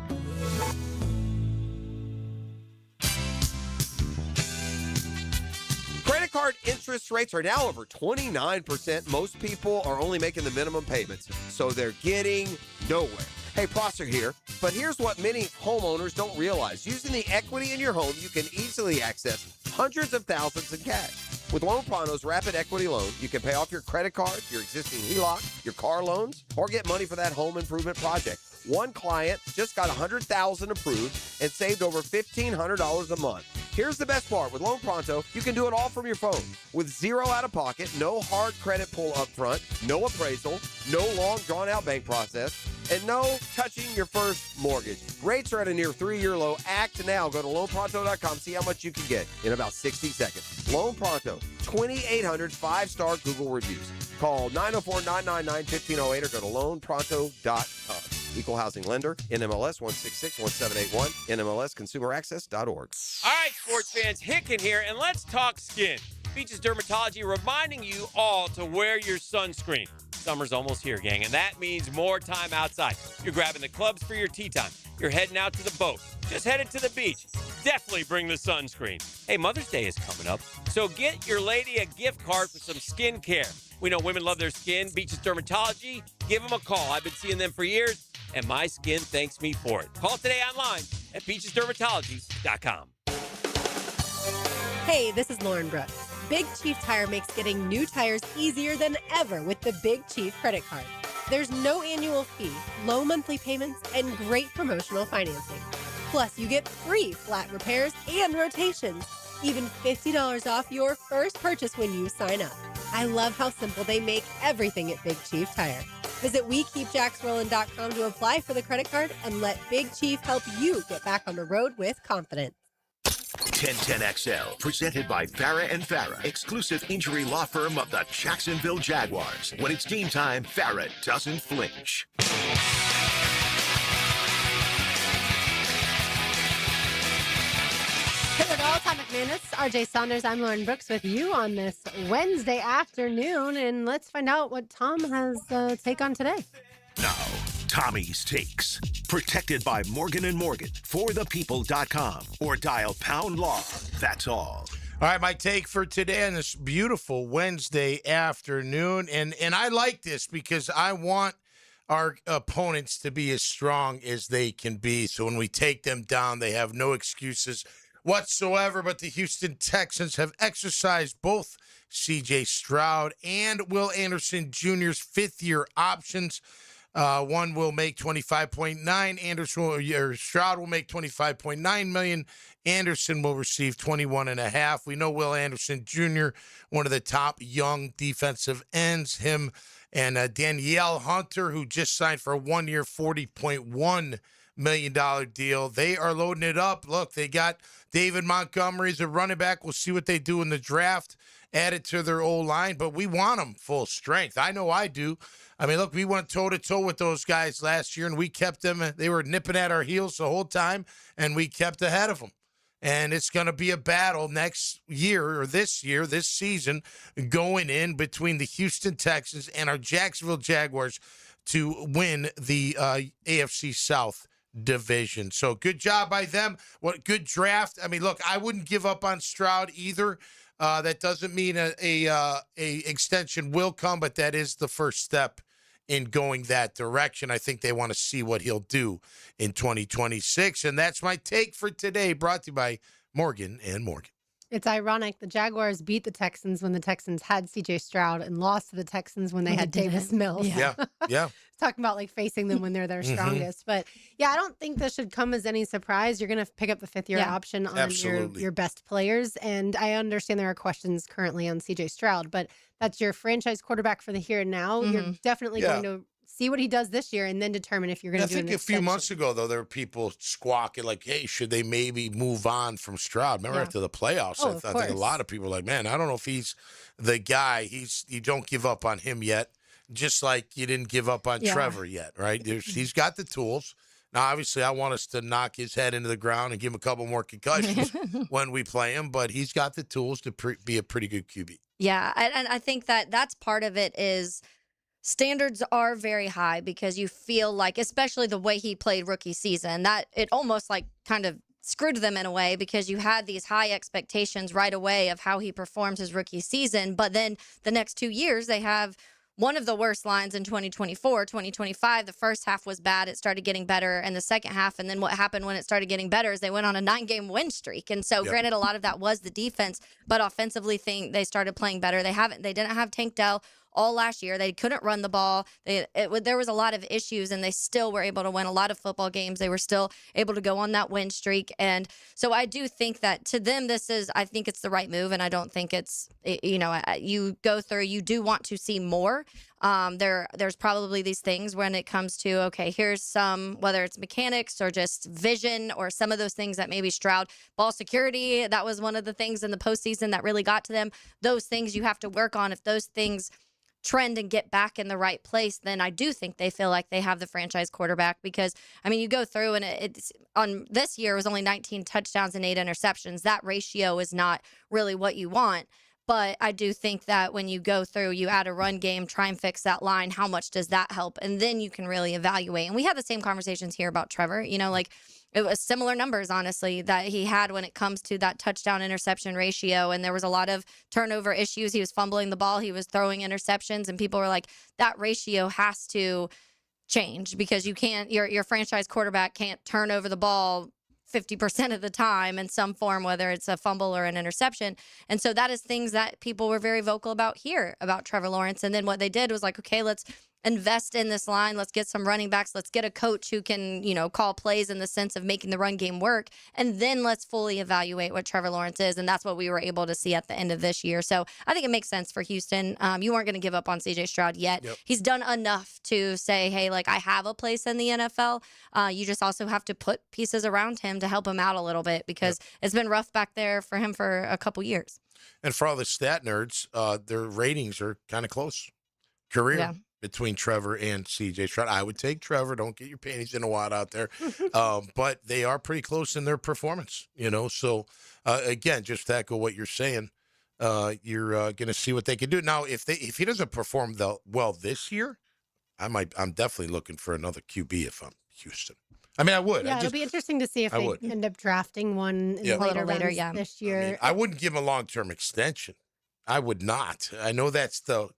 Credit card interest rates are now over 29%. Most people are only making the minimum payments, so they're getting nowhere. Hey, Prosser here, but here's what many homeowners don't realize. Using the equity in your home, you can easily access hundreds of thousands in cash. With Loan Pronto's Rapid Equity Loan, you can pay off your credit card, your existing HELOC, your car loans, or get money for that home improvement project. One client just got $100,000 approved and saved over $1,500 a month. Here's the best part. With Loan Pronto, you can do it all from your phone. With 0 out-of-pocket, no hard credit pull up front, no appraisal, no long, drawn-out bank process, and no touching your first mortgage. Rates are at a near 3-year low. Act now. Go to loanpronto.com. See how much you can get in about 60 seconds. Loan Pronto, 2,800 5-star Google reviews. Call 904-999-1508 or go to loanpronto.com. Equal housing lender, NMLS 1661781, NMLSconsumeraccess.org. All right, sports fans, Hicken here, and let's talk skin. Beaches Dermatology reminding you all to wear your sunscreen. Summer's almost here, gang, and that means more time outside. You're grabbing the clubs for your tea time. You're heading out to the boat. Just headed to the beach. Definitely bring the sunscreen. Hey, Mother's Day is coming up, so get your lady a gift card for some skin care. We know women love their skin. Beaches Dermatology, give them a call. I've been seeing them for years, and my skin thanks me for it. Call today online at beachesdermatology.com. Hey, this is Lauren Brooks. Big Chief Tire makes getting new tires easier than ever with the Big Chief credit card. There's no annual fee, low monthly payments, and great promotional financing. Plus, you get free flat repairs and rotations, even $50 off your first purchase when you sign up. I love how simple they make everything at Big Chief Tire. Visit WeKeepJacksRolling.com to apply for the credit card and let Big Chief help you get back on the road with confidence. 1010XL, presented by Farah and Farah, exclusive injury law firm of the Jacksonville Jaguars. When it's game time, Farah doesn't flinch. Hey, with all Atomic Minutes, RJ Saunders, I'm Lauren Brooks with you on this Wednesday afternoon, and let's find out what Tom has take on today. Now, Tommy's Takes, protected by Morgan & Morgan, forthepeople.com, or dial pound law. That's all. All right, my take for today on this beautiful Wednesday afternoon, and I like this because I want our opponents to be as strong as they can be, so when we take them down, they have no excuses whatsoever. But the Houston Texans have exercised both C.J. Stroud and Will Anderson Jr.'s fifth-year options. One will make 25.9. Stroud will make 25.9 million. Anderson will receive 21.5. We know Will Anderson Jr., one of the top young defensive ends. Him and Danielle Hunter, who just signed for a 1-year, $40.1 million deal. They are loading it up. Look, they got David Montgomery as a running back. We'll see what they do in the draft, added to their O-line, but we want them full strength. I know I do. I mean, look, we went toe-to-toe with those guys last year, and we kept them. They were nipping at our heels the whole time, and we kept ahead of them. And it's going to be a battle next year, or this season, going in between the Houston Texans and our Jacksonville Jaguars to win the AFC South division. So good job by them. What good draft. I mean, look, I wouldn't give up on Stroud either. That doesn't mean a extension will come, but that is the first step in going that direction. I think they want to see what he'll do in 2026. And that's my take for today, brought to you by Morgan & Morgan. It's ironic. The Jaguars beat the Texans when the Texans had C.J. Stroud and lost to the Texans when they had Davis Mills. Yeah. Talking about like facing them when they're their strongest. But yeah, I don't think this should come as any surprise. You're going to pick up the fifth-year option on your best players. And I understand there are questions currently on C.J. Stroud, but that's your franchise quarterback for the here and now. You're definitely going to see what he does this year and then determine if you're going to do an I think a few months ago, though, there were people squawking like, hey, should they maybe move on from Stroud? Remember after the playoffs, I think a lot of people were like, man, I don't know if he's the guy. You don't give up on him yet, just like you didn't give up on Trevor yet, right? He's got the tools. Now, obviously, I want us to knock his head into the ground and give him a couple more concussions when we play him, but he's got the tools to be a pretty good QB. Yeah, and I think that's part of it is standards are very high because you feel like, especially the way he played rookie season, that it almost like kind of screwed them in a way because you had these high expectations right away of how he performed his rookie season. But then the next 2 years, they have one of the worst lines in 2024, 2025. The first half was bad. It started getting better in the second half. And then what happened when it started getting better is they went on a 9-game win streak. And so granted, a lot of that was the defense, but offensively they started playing better. They didn't have Tank Dell all last year. They couldn't run the ball. There was a lot of issues, and they still were able to win a lot of football games. They were still able to go on that win streak. And so I do think that to them, I think it's the right move. And I don't think you go through, you do want to see more. There's probably these things when it comes to, okay, here's some, whether it's mechanics or just vision or some of those things that maybe Stroud, ball security, that was one of the things in the postseason that really got to them. Those things you have to work on. If those things trend and get back in the right place, then I do think they feel like they have the franchise quarterback because, I mean, you go through and it's on this year it was only 19 touchdowns and 8 interceptions. That ratio is not really what you want. But I do think that when you go through, you add a run game, try and fix that line, how much does that help? And then you can really evaluate. And we had the same conversations here about Trevor, it was similar numbers, honestly, that he had when it comes to that touchdown interception ratio. And there was a lot of turnover issues. He was fumbling the ball. He was throwing interceptions. And people were like, that ratio has to change because you can't, your franchise quarterback can't turn over the ball 50% of the time in some form, whether it's a fumble or an interception. And so that is things that people were very vocal about here, about Trevor Lawrence. And then what they did was like, okay, let's invest in this line. Let's get some running backs. Let's get a coach who can, call plays in the sense of making the run game work. And then let's fully evaluate what Trevor Lawrence is. And that's what we were able to see at the end of this year. So I think it makes sense for Houston. You weren't going to give up on CJ Stroud yet. Yep. He's done enough to say, hey, I have a place in the NFL. You just also have to put pieces around him to help him out a little bit because it's been rough back there for him for a couple years. And for all the stat nerds, their ratings are kind of close. Career between Trevor and C.J. Stroud. I would take Trevor. Don't get your panties in a wad out there. But they are pretty close in their performance, So, again, just to echo what you're saying, you're going to see what they can do. Now, if he doesn't perform well this year, I'm definitely looking for another QB if I'm Houston. I mean, I would. Yeah, it'll be interesting to see if they end up drafting one in later this year. I wouldn't give him a long-term extension. I would not. I know that's the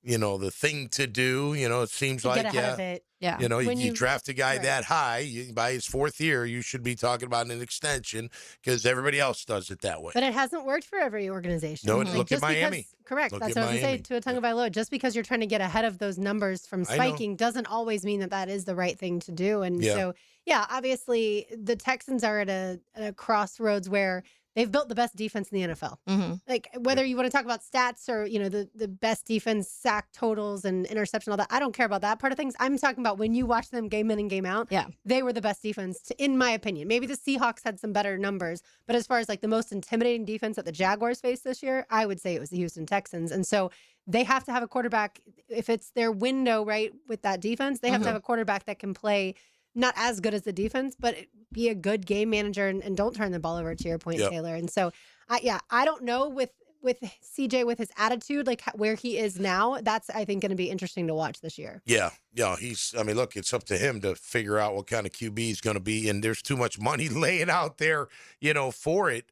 the thing to do. It seems To like, get ahead of it. Yeah. You draft a guy right. that high, by his 4th year, you should be talking about an extension because everybody else does it that way. But it hasn't worked for every organization. No, Like, look at just because- Miami. Correct. Look That's at what I was going to Miami. say to Atungavailoa. Just because you're trying to get ahead of those numbers from I know. spiking doesn't always mean that that is the right thing to do. And Yeah. so, yeah, obviously the Texans are at a crossroads where they've built the best defense in the NFL. Like whether you want to talk about stats or, the best defense, sack totals and interception, all that. I don't care about that part of things. I'm talking about when you watch them game in and game out. Yeah. They were the best defense, in my opinion. Maybe the Seahawks had some better numbers, but as far as like the most intimidating defense that the Jaguars faced this year, I would say it was the Houston Texans. And so they have to have a quarterback. If it's their window, right, with that defense, they have to have a quarterback that can play not as good as the defense, but be a good game manager and don't turn the ball over, to your point, Yep. Taylor. And so, I don't know with CJ, with his attitude, like where he is now, that's, I think, going to be interesting to watch this year. Yeah. Look, it's up to him to figure out what kind of QB he's going to be. And there's too much money laying out there, for it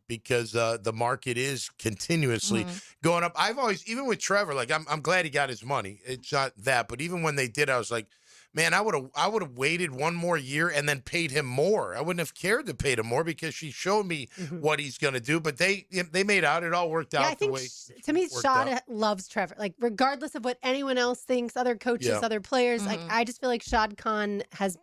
because the market is continuously going up. I've always, even with Trevor, like I'm glad he got his money. It's not that, but even when they did, I was like, man, I would have waited one more year and then paid him more. I wouldn't have cared to pay him more because she showed me what he's going to do. But they made out. It all worked out I think the way. to me, worked Shad out. loves Trevor. Like regardless of what anyone else thinks, other coaches, Yeah. other players, like I just feel like Shad Khan has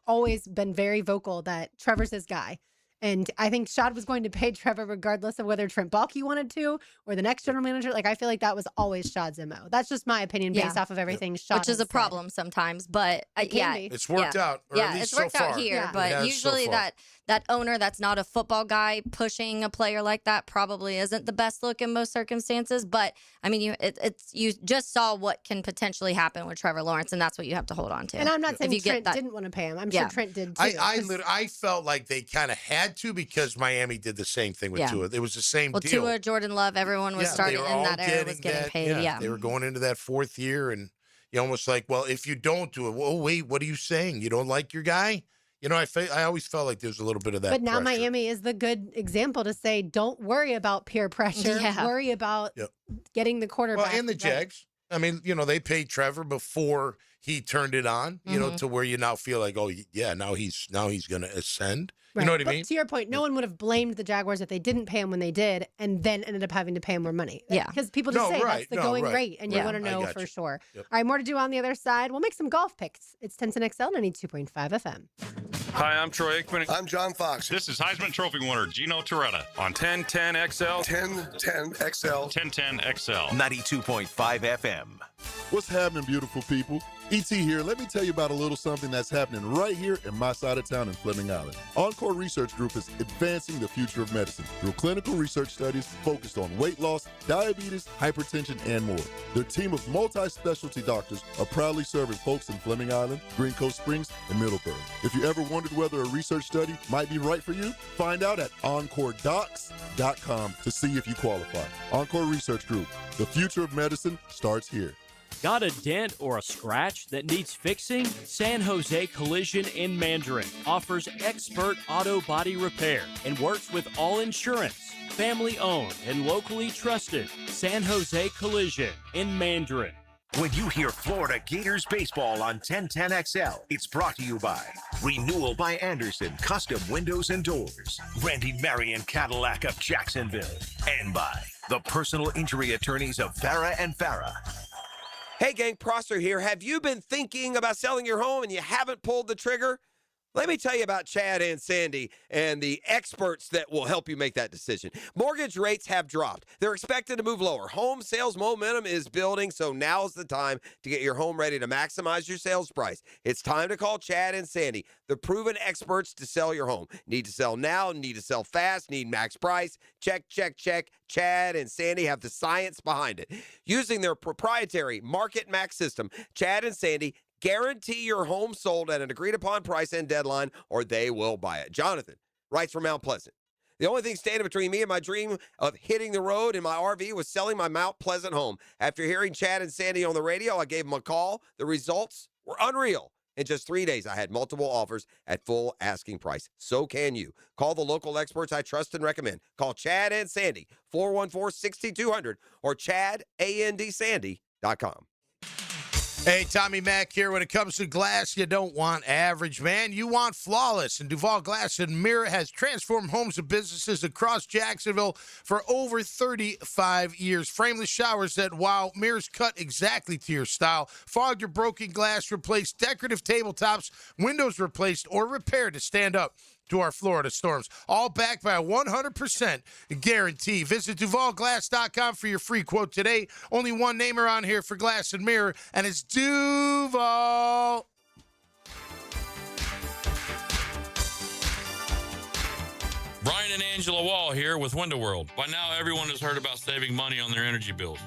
always been very vocal that Trevor's his guy. And I think Shad was going to pay Trevor regardless of whether Trent Baalke wanted to or the next general manager. Like, I feel like that was always Shad's MO. That's just my opinion based off of everything Shad Which is has a problem sometimes, but It can be. It's worked out, or at least it's so worked out far. here. Yeah. It But has usually so far. that owner that's not a football guy pushing a player like that probably isn't the best look in most circumstances. But I mean, you just saw what can potentially happen with Trevor Lawrence, and that's what you have to hold on to. And I'm not If saying you get Trent that- didn't want to pay him. I'm sure Trent did too. I felt like they kind of had to because Miami did the same thing with Yeah. Tua. It was the same Well, deal. Tua, Jordan Love, everyone was starting they were in all that era was getting that- paid. Yeah. They were going into that 4th year, and you almost like, well, if you don't do it, well, wait, what are you saying? You don't like your guy? I always felt like there's a little bit of that. But now pressure. Miami is the good example to say, don't worry about peer pressure. Yeah. Worry about Yep. getting the quarterback. Well, and the right. Jags. I mean, they paid Trevor before he turned it on. To where you now feel like, oh yeah, now he's going to ascend. Right. You know what I But mean? to your point, no one would have blamed the Jaguars if they didn't pay him when they did, and then ended up having to pay him more money. Yeah. Because people just say that's the going right. rate, and you Right. want to I know got for you. sure. Yep. All right, more to do on the other side. We'll make some golf picks. It's 1010XL 92.5 FM. Hi, I'm Troy Aikman. I'm John Fox. This is Heisman Trophy winner Gino Toretta on 1010XL. 1010XL. 1010XL. 92.5 FM. What's happening, beautiful people? ET here. Let me tell you about a little something that's happening right here in my side of town in Fleming Island. Encore Research Group is advancing the future of medicine through clinical research studies focused on weight loss, diabetes, hypertension, and more. Their team of multi-specialty doctors are proudly serving folks in Fleming Island, Green Coast Springs, and Middleburg. If you ever wondered whether a research study might be right for you, find out at encoredocs.com to see if you qualify. Encore Research Group. The future of medicine starts here. Got a dent or a scratch that needs fixing? San Jose Collision in Mandarin offers expert auto body repair and works with all insurance. Family owned and locally trusted. San Jose Collision in Mandarin. When you hear Florida Gators baseball on 1010XL, it's brought to you by Renewal by Anderson Custom Windows and Doors, Randy Marion Cadillac of Jacksonville, and by the personal injury attorneys of Farah and Farah. Hey gang, Prosser here. Have you been thinking about selling your home and you haven't pulled the trigger? Let me tell you about Chad and Sandy and the experts that will help you make that decision. Mortgage rates have dropped. They're expected to move lower. Home sales momentum is building, so now's the time to get your home ready to maximize your sales price. It's time to call Chad and Sandy, the proven experts to sell your home. Need to sell now, need to sell fast, need max price. Check, check, check. Chad and Sandy have the science behind it. Using their proprietary Market Max system, Chad and Sandy guarantee your home sold at an agreed-upon price and deadline, or they will buy it. Jonathan writes from Mount Pleasant. The only thing standing between me and my dream of hitting the road in my RV was selling my Mount Pleasant home. After hearing Chad and Sandy on the radio, I gave them a call. The results were unreal. In just 3 days, I had multiple offers at full asking price. So can you. Call the local experts I trust and recommend. Call Chad and Sandy, 414-6200 or ChadandSandy.com. DuvalGlass.com. Hey, Tommy Mack here. When it comes to glass, you don't want average, man. You want flawless. And Duval Glass and Mirror has transformed homes and businesses across Jacksonville for over 35 years. Frameless showers that wow, mirrors cut exactly to your style. Fogged or broken glass replaced, decorative tabletops, windows replaced or repaired to stand up to our Florida storms. All backed by a 100% guarantee. Visit DuvalGlass.com for your free quote today. Only one name around here for glass and mirror, and it's Duval. Brian and Angela Wall here with Window World. By now, everyone has heard about saving money on their energy bills.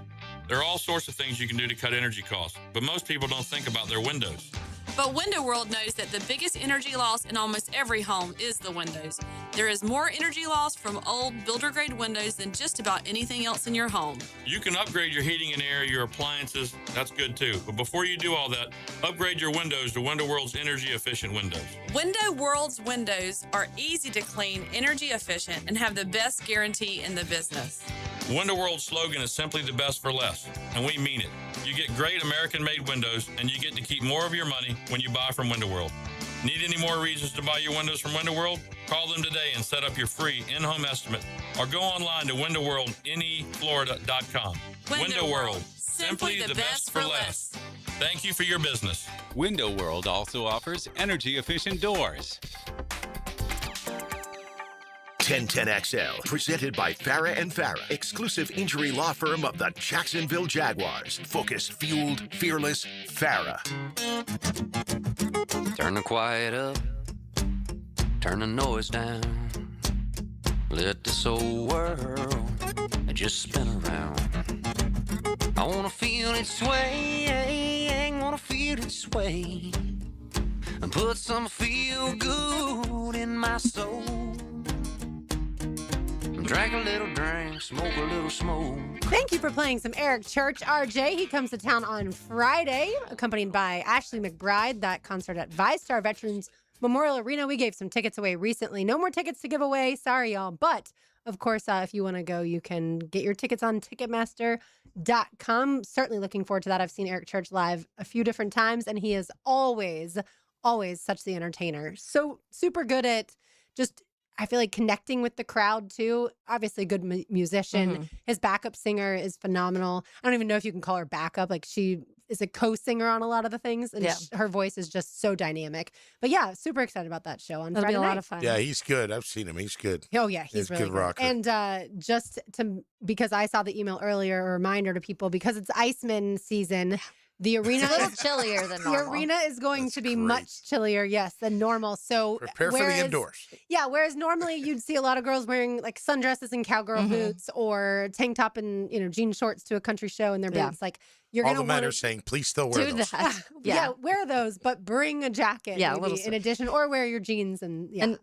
There are all sorts of things you can do to cut energy costs, but most people don't think about their windows. But Window World knows that the biggest energy loss in almost every home is the windows. There is more energy loss from old builder-grade windows than just about anything else in your home. You can upgrade your heating and air, your appliances. That's good too. But before you do all that, upgrade your windows to Window World's energy-efficient windows. Window World's windows are easy to clean, energy efficient, and have the best guarantee in the business. Window World's slogan is simply the best for less, and we mean it. You get great American-made windows, and you get to keep more of your money when you buy from Window World. Need any more reasons to buy your windows from Window World? Call them today and set up your free in-home estimate, or go online to windowworldneflorida.com. Window World, simply the best for less. Thank you for your business. Window World also offers energy-efficient doors. 1010XL, presented by Farah and Farah, exclusive injury law firm of the Jacksonville Jaguars. Focused, fueled, fearless, Farah. Turn the quiet up, turn the noise down. Let this old world just spin around. I wanna feel it sway, wanna feel it sway, and put some feel good in my soul. Drink a little drink, smoke a little smoke. Thank you for playing some Eric Church, RJ. He comes to town on Friday, accompanied by Ashley McBride. That concert at ViStar Veterans Memorial Arena. We gave some tickets away recently. No more tickets to give away. Sorry, y'all. But, of course, if you want to go, you can get your tickets on Ticketmaster.com. Certainly looking forward to that. I've seen Eric Church live a few different times, and he is always such the entertainer. So super good at just... I feel like connecting with the crowd too. Obviously, good musician. Mm-hmm. His backup singer is phenomenal. I don't even know if you can call her backup. Like she is a co-singer on a lot of the things, and her voice is just so dynamic. But yeah, super excited about that show on Friday be a night. lot of fun. Yeah, he's good. I've seen him. He's good. Oh yeah, he's really good rocker. And because I saw the email earlier, a reminder to people because it's Iceman season. The arena is a little chillier than normal. The arena is going to be much chillier, yes, than normal. So prepare for the indoors. Yeah, whereas normally you'd see a lot of girls wearing like sundresses and cowgirl boots or tank top and jean shorts to a country show in their boots. Like you're all gonna the men are saying, please still wear those. That. Yeah, wear those, but bring a jacket. Yeah, maybe, in addition, or wear your jeans and and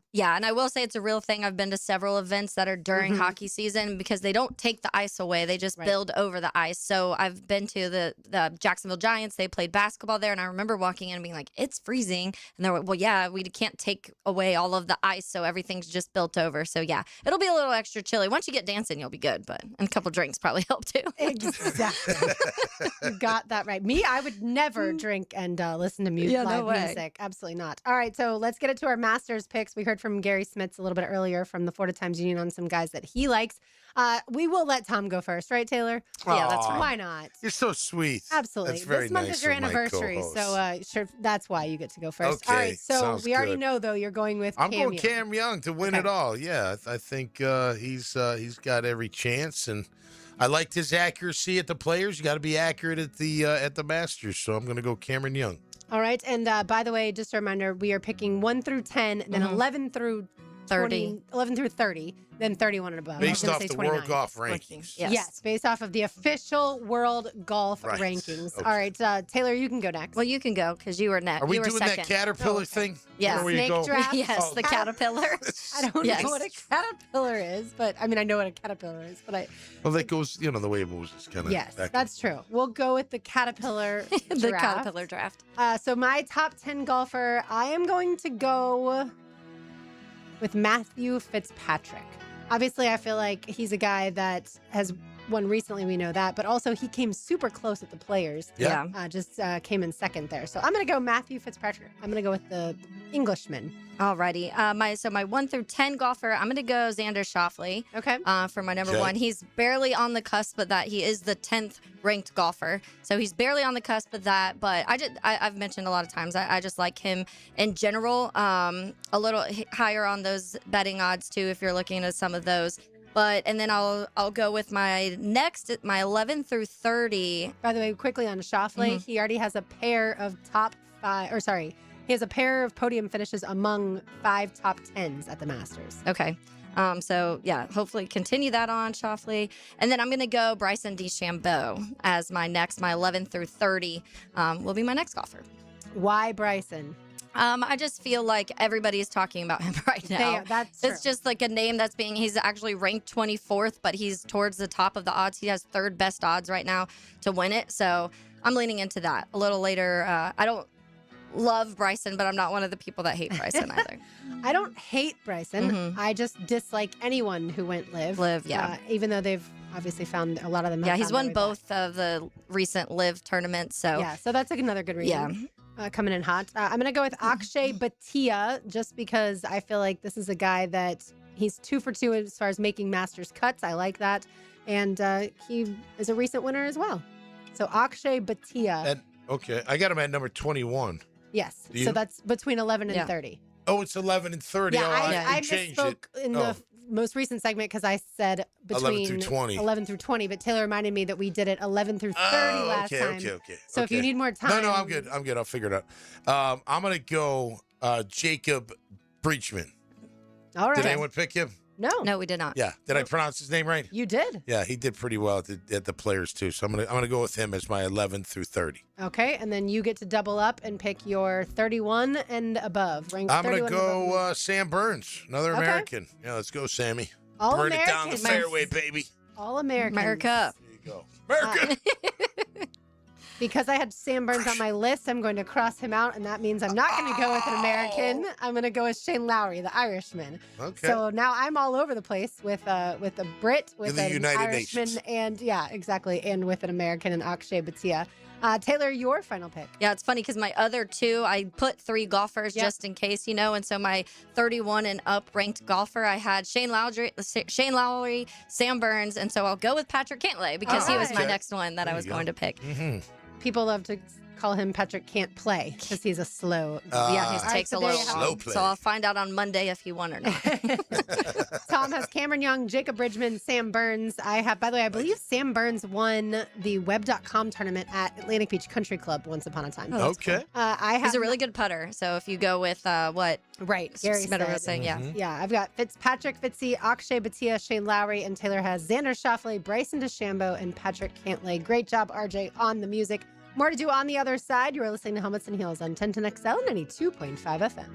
I will say it's a real thing. I've been to several events that are during hockey season because they don't take the ice away; they just build over the ice. So I've been to the Jacksonville Giants. They played basketball there, and I remember walking in and being like, "It's freezing," and they're like, "Well, yeah, we can't take away all of the ice, so everything's just built over." So yeah, it'll be a little extra chilly. Once you get dancing, you'll be good, but and a couple drinks probably help too. Exactly, you got that right. Me, I would never drink and listen to music. Yeah, no way. Music. Absolutely not. All right, so let's get it to our Masters picks. We heard from Gary Smits a little bit earlier from the Florida Times Union on some guys that he likes. We will let Tom go first, right, Taylor? Yeah, that's right. Why not? You're so sweet. Absolutely. That's very this month nice is your of my anniversary, co-host. so sure, that's why you get to go first. Okay, all right, so sounds we already good. know though you're going with I'm Cam going Young. Cam Young to win it all. Yeah, I think he's got every chance, and I liked his accuracy at the Players. You got to be accurate at the Masters, so I'm going to go Cameron Young. All right, and by the way, just a reminder, we are picking 1 through 10, then 11 through 30, 11 through 30, then 31 and above. Based off the 29. World Golf rankings. Yes, based off of the official World Golf rankings. Okay. All right, Taylor, you can go next. Well, you can go because you were next. Are we you were doing second. that caterpillar thing? Yeah, Where you snake go? draft. Yes, the caterpillar. I don't know what a caterpillar is, but I mean, I know what a caterpillar is, but Well, that goes, the way it moves is kind of. yes, that's true. We'll go with the caterpillar the draft. caterpillar draft. So my top 10 golfer, I am going to go with Matthew Fitzpatrick. Obviously, I feel like he's a guy that has won recently, we know that. But also, he came super close at the Players. Yeah. Just came in second there. So I'm going to go Matthew Fitzpatrick. I'm going to go with the Englishman. Alrighty. My 1 through 10 golfer, I'm going to go Xander Schauffele. Okay. For my number one. He's barely on the cusp of that. He is the 10th ranked golfer. So he's barely on the cusp of that. But I've mentioned a lot of times, I just like him in general. A little higher on those betting odds too, if you're looking at some of those. And then I'll go with my next, my 11 through 30. By the way, quickly on Schauffele, he already has a pair of he has a pair of podium finishes among 5 top 10s at the Masters. Okay. So, yeah, hopefully continue that on Schauffele. And then I'm going to go Bryson DeChambeau as my 11 through 30 will be my next golfer. Why Bryson? I just feel like everybody is talking about him right now. That's true. It's just like a name he's actually ranked 24th, but he's towards the top of the odds. He has third best odds right now to win it. So I'm leaning into that. A little later, I don't love Bryson, but I'm not one of the people that hate Bryson either. I don't hate Bryson. I just dislike anyone who went live. Yeah. Even though they've obviously found a lot of them. Yeah, he's won both of the recent live tournaments. So yeah, so that's like another good reason. Yeah. Coming in hot. I'm going to go with Akshay Bhatia just because I feel like this is a guy that he's 2 for 2 as far as making Masters cuts. I like that. And he is a recent winner as well. So Akshay Bhatia. Okay. I got him at number 21. Yes. So that's between 11 and 30. Oh, it's 11 and 30. Yeah, I changed misspoke it. in the most recent segment because I said between 11 through 20. 11 through 20, but Taylor reminded me that we did it 11 through 30 last time. Okay. So if you need more time. No, I'm good. I'll figure it out. I'm going to go Jacob Breachman. All right. Did anyone pick him? No, we did not. Yeah. Did I pronounce his name right? You did. Yeah, he did pretty well at the Players too. So I'm gonna go with him as my 11 through 30. Okay, and then you get to double up and pick your 31 and above. I'm gonna go Sam Burns, another American. Yeah, let's go, Sammy. All Burn it down Americans. the fairway, baby. All Americans. America. There you go. America. Because I had Sam Burns on my list, I'm going to cross him out, and that means I'm not going to go with an American. I'm going to go with Shane Lowry, the Irishman. Okay. So now I'm all over the place with a Brit, with the an United Irishman, Nations. and and with an American and Akshay Bhatia. Taylor, your final pick. Yeah, it's funny because my other 2, I put 3 golfers just in case, and so my 31 and up ranked golfer, I had Shane Lowry, Sam Burns, and so I'll go with Patrick Cantlay because he was my next one that I was going to pick. Mm-hmm. People love to call him Patrick Can't Play because he's a slow. He takes a little slow play. So I'll find out on Monday if he won or not. Tom has Cameron Young, Jacob Bridgman, Sam Burns. I believe Sam Burns won the web.com tournament at Atlantic Beach Country Club once upon a time. Okay. Cool. He's a really good putter. So if you go with what Gary Smitter was said. saying, Yeah, I've got Fitzpatrick, Fitzy, Akshay Bhatia, Shane Lowry, and Taylor has Xander Schauffele, Bryson DeChambeau, and Patrick Cantlay. Great job, RJ, on the music. More to do on the other side. You are listening to Helmets and Heels on 1010XL 92.5 FM.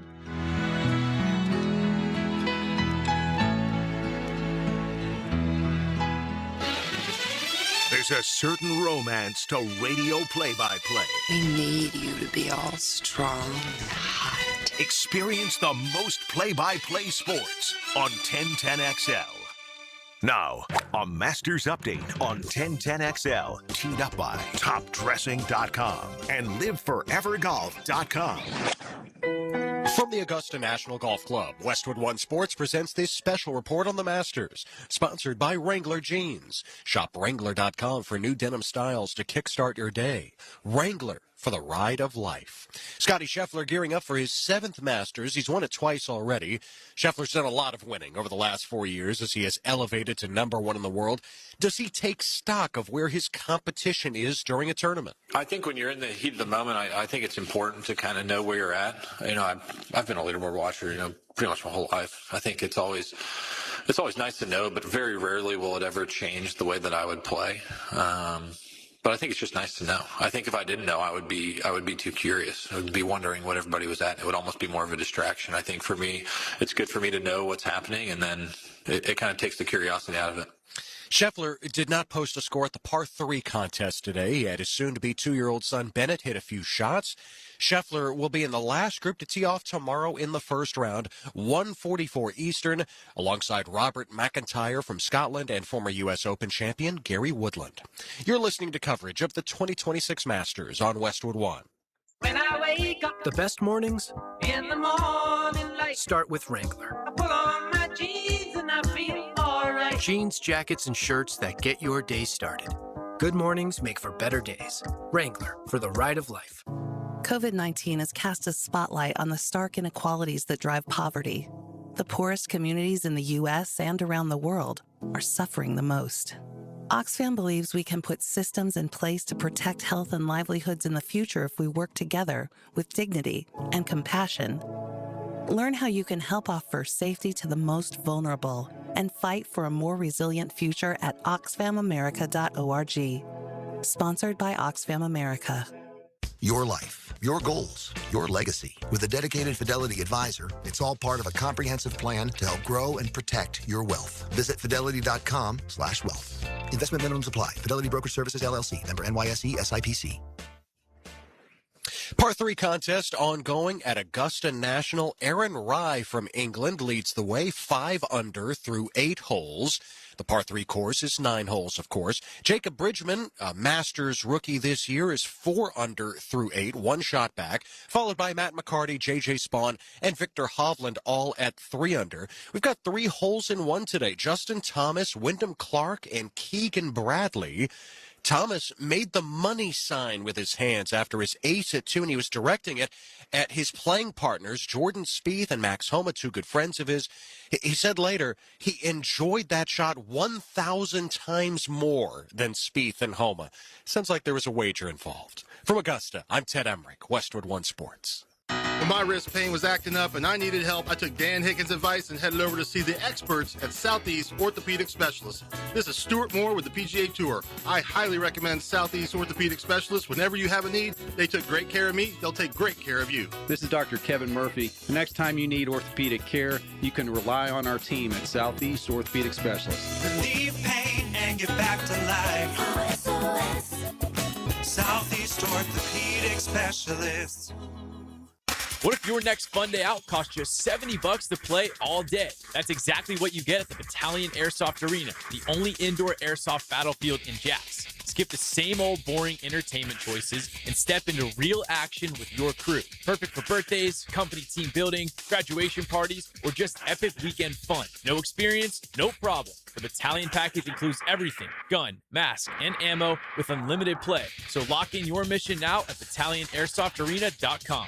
There's a certain romance to radio play-by-play. We need you to be all strong and hot. Experience the most play-by-play sports on 1010XL. Now, a Masters update on 1010XL, teed up by TopDressing.com and LiveForeverGolf.com. From the Augusta National Golf Club, Westwood One Sports presents this special report on the Masters, sponsored by Wrangler Jeans. Shop Wrangler.com for new denim styles to kickstart your day. Wrangler, for the ride of life. Scotty Scheffler gearing up for his 7th Masters. He's won it twice already. Scheffler's done a lot of winning over the last 4 years as he has elevated to #1 in the world. Does he take stock of where his competition is during a tournament? I think when you're in the heat of the moment, I think it's important to kind of know where you're at. I've been a leaderboard watcher, pretty much my whole life. I think it's always nice to know, but very rarely will it ever change the way that I would play. But I think it's just nice to know. I think if I didn't know, I would be too curious. I would be wondering what everybody was at. It would almost be more of a distraction. I think for me, it's good for me to know what's happening, and then it kind of takes the curiosity out of it. Scheffler did not post a score at the par 3 contest today. He had his soon-to-be 2-year-old son Bennett hit a few shots. Scheffler will be in the last group to tee off tomorrow in the first round, 1:44 Eastern, alongside Robert McIntyre from Scotland and former U.S. Open champion Gary Woodland. You're listening to coverage of the 2026 Masters on Westwood One. When I wake up, the best mornings in the morning light, start with Wrangler. I put on my jeans and I feel alright. Jeans, jackets, and shirts that get your day started. Good mornings make for better days. Wrangler, for the ride of life. COVID-19 has cast a spotlight on the stark inequalities that drive poverty. The poorest communities in the U.S. and around the world are suffering the most. Oxfam believes we can put systems in place to protect health and livelihoods in the future if we work together with dignity and compassion. Learn how you can help offer safety to the most vulnerable and fight for a more resilient future at oxfamamerica.org. Sponsored by Oxfam America. Your life, your goals, your legacy. With a dedicated Fidelity advisor, it's all part of a comprehensive plan to help grow and protect your wealth. Visit fidelity.com/wealth. Investment minimums apply. Fidelity Brokerage Services, LLC. Member NYSE SIPC. Par 3 contest ongoing at Augusta National. Aaron Rye from England leads the way, 5 under through 8 holes. The par 3 course is 9 holes, of course. Jacob Bridgman, a Masters rookie this year, is 4 under through 8, 1 shot back, followed by Matt McCarty, J.J. Spawn, and Victor Hovland, all at 3 under. We've got 3 holes in 1 today. Justin Thomas, Wyndham Clark, and Keegan Bradley. Thomas made the money sign with his hands after his ace at 2, and he was directing it at his playing partners, Jordan Spieth and Max Homa, 2 good friends of his. He said later he enjoyed that shot 1,000 times more than Spieth and Homa. Sounds like there was a wager involved. From Augusta, I'm Ted Emmerich, Westwood One Sports. When my wrist pain was acting up and I needed help, I took Dan Higgins' advice and headed over to see the experts at Southeast Orthopedic Specialists. This is Stuart Moore with the PGA Tour. I highly recommend Southeast Orthopedic Specialists. Whenever you have a need, they took great care of me. They'll take great care of you. This is Dr. Kevin Murphy. The next time you need orthopedic care, you can rely on our team at Southeast Orthopedic Specialists. Relieve pain and get back to life. SOS. Southeast Orthopedic Specialists. What if your next fun day out costs you $70 to play all day? That's exactly what you get at the Battalion Airsoft Arena, the only indoor airsoft battlefield in Jax. Skip the same old boring entertainment choices and step into real action with your crew. Perfect for birthdays, company team building, graduation parties, or just epic weekend fun. No experience? No problem. The Battalion package includes everything: gun, mask, and ammo with unlimited play. So lock in your mission now at BattalionAirsoftArena.com.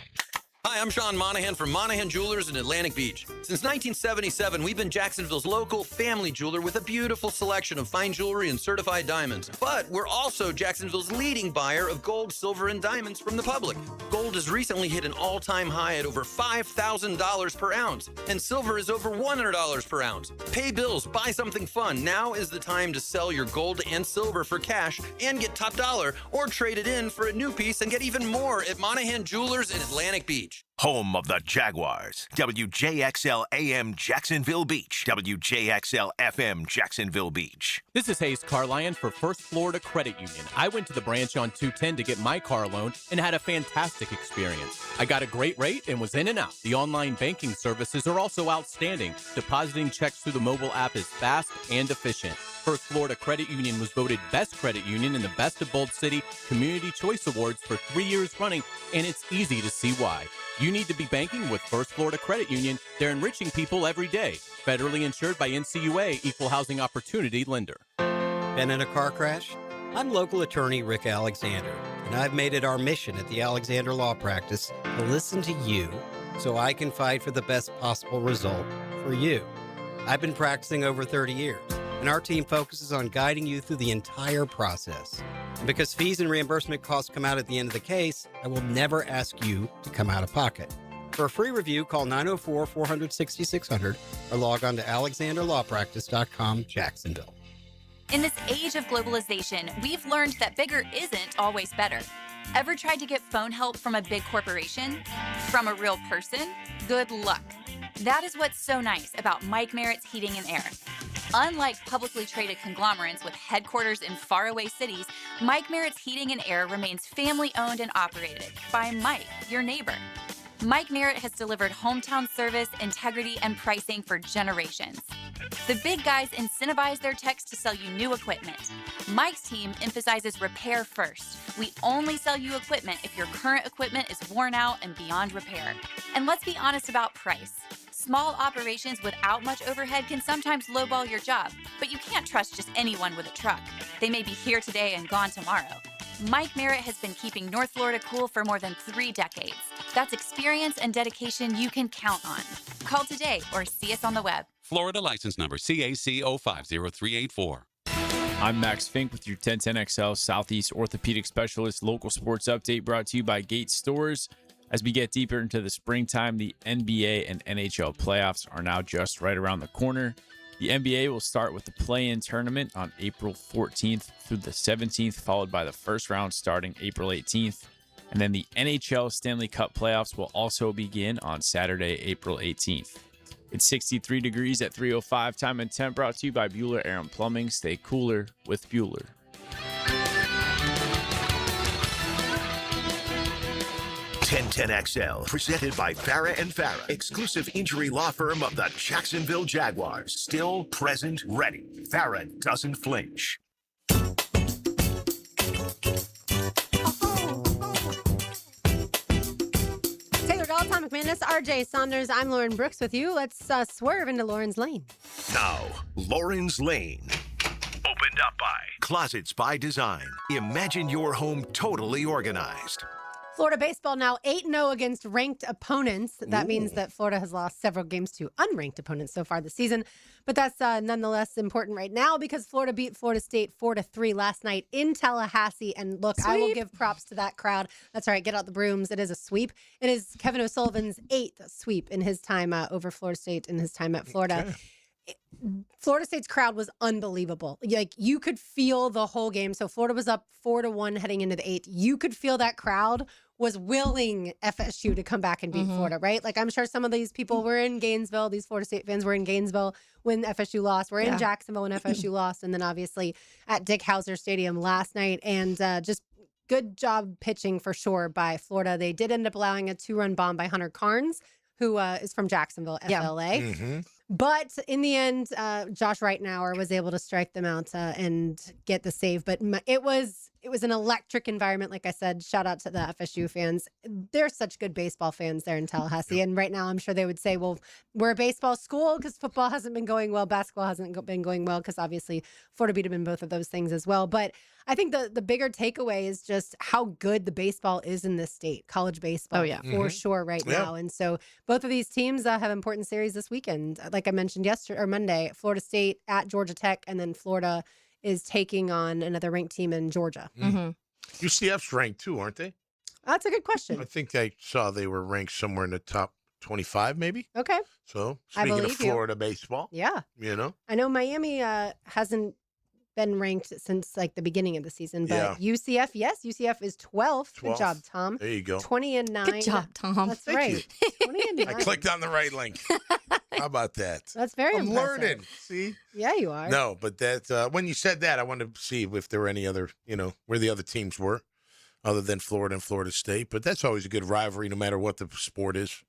Hi, I'm Sean Monahan from Monahan Jewelers in Atlantic Beach. Since 1977, we've been Jacksonville's local family jeweler with a beautiful selection of fine jewelry and certified diamonds. But we're also Jacksonville's leading buyer of gold, silver, and diamonds from the public. Gold has recently hit an all-time high at over $5,000 per ounce, and silver is over $100 per ounce. Pay bills, buy something fun. Now is the time to sell your gold and silver for cash and get top dollar, or trade it in for a new piece and get even more at Monahan Jewelers in Atlantic Beach. Home of the Jaguars. WJXL AM Jacksonville Beach. WJXL FM Jacksonville Beach. This is Hayes Carlion for First Florida Credit Union. I went to the branch on 210 to get my car loan and had a fantastic experience. I got a great rate and was in and out. The online banking services are also outstanding. Depositing checks through the mobile app is fast and efficient. First Florida Credit Union was voted Best Credit Union in the Best of Bold City Community Choice Awards for 3 years running, and it's easy to see why. You need to be banking with First Florida Credit Union. They're enriching people every day. Federally insured by NCUA, Equal Housing Opportunity Lender. Been in a car crash? I'm local attorney Rick Alexander, and I've made it our mission at the Alexander Law Practice to listen to you so I can fight for the best possible result for you. I've been practicing over 30 years, and our team focuses on guiding you through the entire process. And because fees and reimbursement costs come out at the end of the case, I will never ask you to come out of pocket. For a free review, call 904-400-6600 or log on to alexanderlawpractice.com, Jacksonville. In this age of globalization, we've learned that bigger isn't always better. Ever tried to get phone help from a big corporation? From a real person? Good luck. That is what's so nice about Mike Merritt's Heating and Air. Unlike publicly traded conglomerates with headquarters in faraway cities, Mike Merritt's Heating and Air remains family-owned and operated by Mike, your neighbor. Mike Merritt has delivered hometown service, integrity, and pricing for generations. The big guys incentivize their techs to sell you new equipment. Mike's team emphasizes repair first. We only sell you equipment if your current equipment is worn out and beyond repair. And let's be honest about price. Small operations without much overhead can sometimes lowball your job, but you can't trust just anyone with a truck. They may be here today and gone tomorrow. Mike Merritt has been keeping North Florida cool for more than 3 decades. That's experience and dedication you can count on. Call today or see us on the web. Florida license number CAC 050384. I'm Max Fink with your 1010XL Southeast Orthopedic Specialist local sports update brought to you by Gates Stores. As we get deeper into the springtime, the NBA and NHL playoffs are now just right around the corner. The NBA will start with the play-in tournament on April 14th through the 17th, followed by the first round starting April 18th. And then the NHL Stanley Cup playoffs will also begin on Saturday, April 18th. It's 63 degrees at 3:05. Time and temp brought to you by Bueller Air and Plumbing. Stay cooler with Bueller. XL, presented by Farah and Farah, exclusive injury law firm of the Jacksonville Jaguars. Still, present, ready. Farah doesn't flinch. Taylor Gall, Tom McManus, RJ Saunders. I'm Lauren Brooks with you. Let's swerve into Lauren's Lane. Now, Lauren's Lane. Opened up by Closets by Design. Imagine your home totally organized. Florida baseball now 8-0 against ranked opponents. That means that Florida has lost several games to unranked opponents so far this season. But that's nonetheless important right now because Florida beat Florida State 4-3 last night in Tallahassee. And look, I will give props to that crowd. That's right. Get out the brooms. It is a sweep. It is Kevin O'Sullivan's 8th sweep in his time over Florida State in his time at Florida. Okay. Florida State's crowd was unbelievable. Like, you could feel the whole game. So Florida was up 4-1 heading into the 8th. You could feel that crowd was willing FSU to come back and beat Florida, right? Like, I'm sure some of these people were in Gainesville. These Florida State fans were in Gainesville when FSU lost. We're in Jacksonville when FSU lost. And then obviously at Dick Howser Stadium last night. And just good job pitching for sure by Florida. They did end up allowing a 2-run bomb by Hunter Carnes, who is from Jacksonville, FLA. But in the end, Josh Reitnauer was able to strike them out and get the save. But it was an electric environment. Like I said, shout out to the FSU fans. They're such good baseball fans there in Tallahassee. And right now, I'm sure they would say, well, we're a baseball school because football hasn't been going well. Basketball hasn't been going well because obviously Florida beat them in both of those things as well. But I think the bigger takeaway is just how good the baseball is in this state, college baseball, for sure right now. And so both of these teams have important series this weekend. Like I mentioned Monday, Florida State at Georgia Tech, and then Florida is taking on another ranked team in Georgia. UCF's ranked too, aren't they? That's a good question. I think I saw they were ranked somewhere in the top 25, maybe. Okay. So speaking of Florida baseball, you know, I know Miami hasn't been ranked since like the beginning of the season, but UCF, UCF is 12th. Good job, Tom. There you go. 20-9. Good job, Tom. That's right. 20-9. I clicked on the right link. How about that? That's very I'm impressive. learning. See? Yeah, you are. No, but that when you said that, I wanted to see if there were any other, where the other teams were, other than Florida and Florida State. But that's always a good rivalry, no matter what the sport is.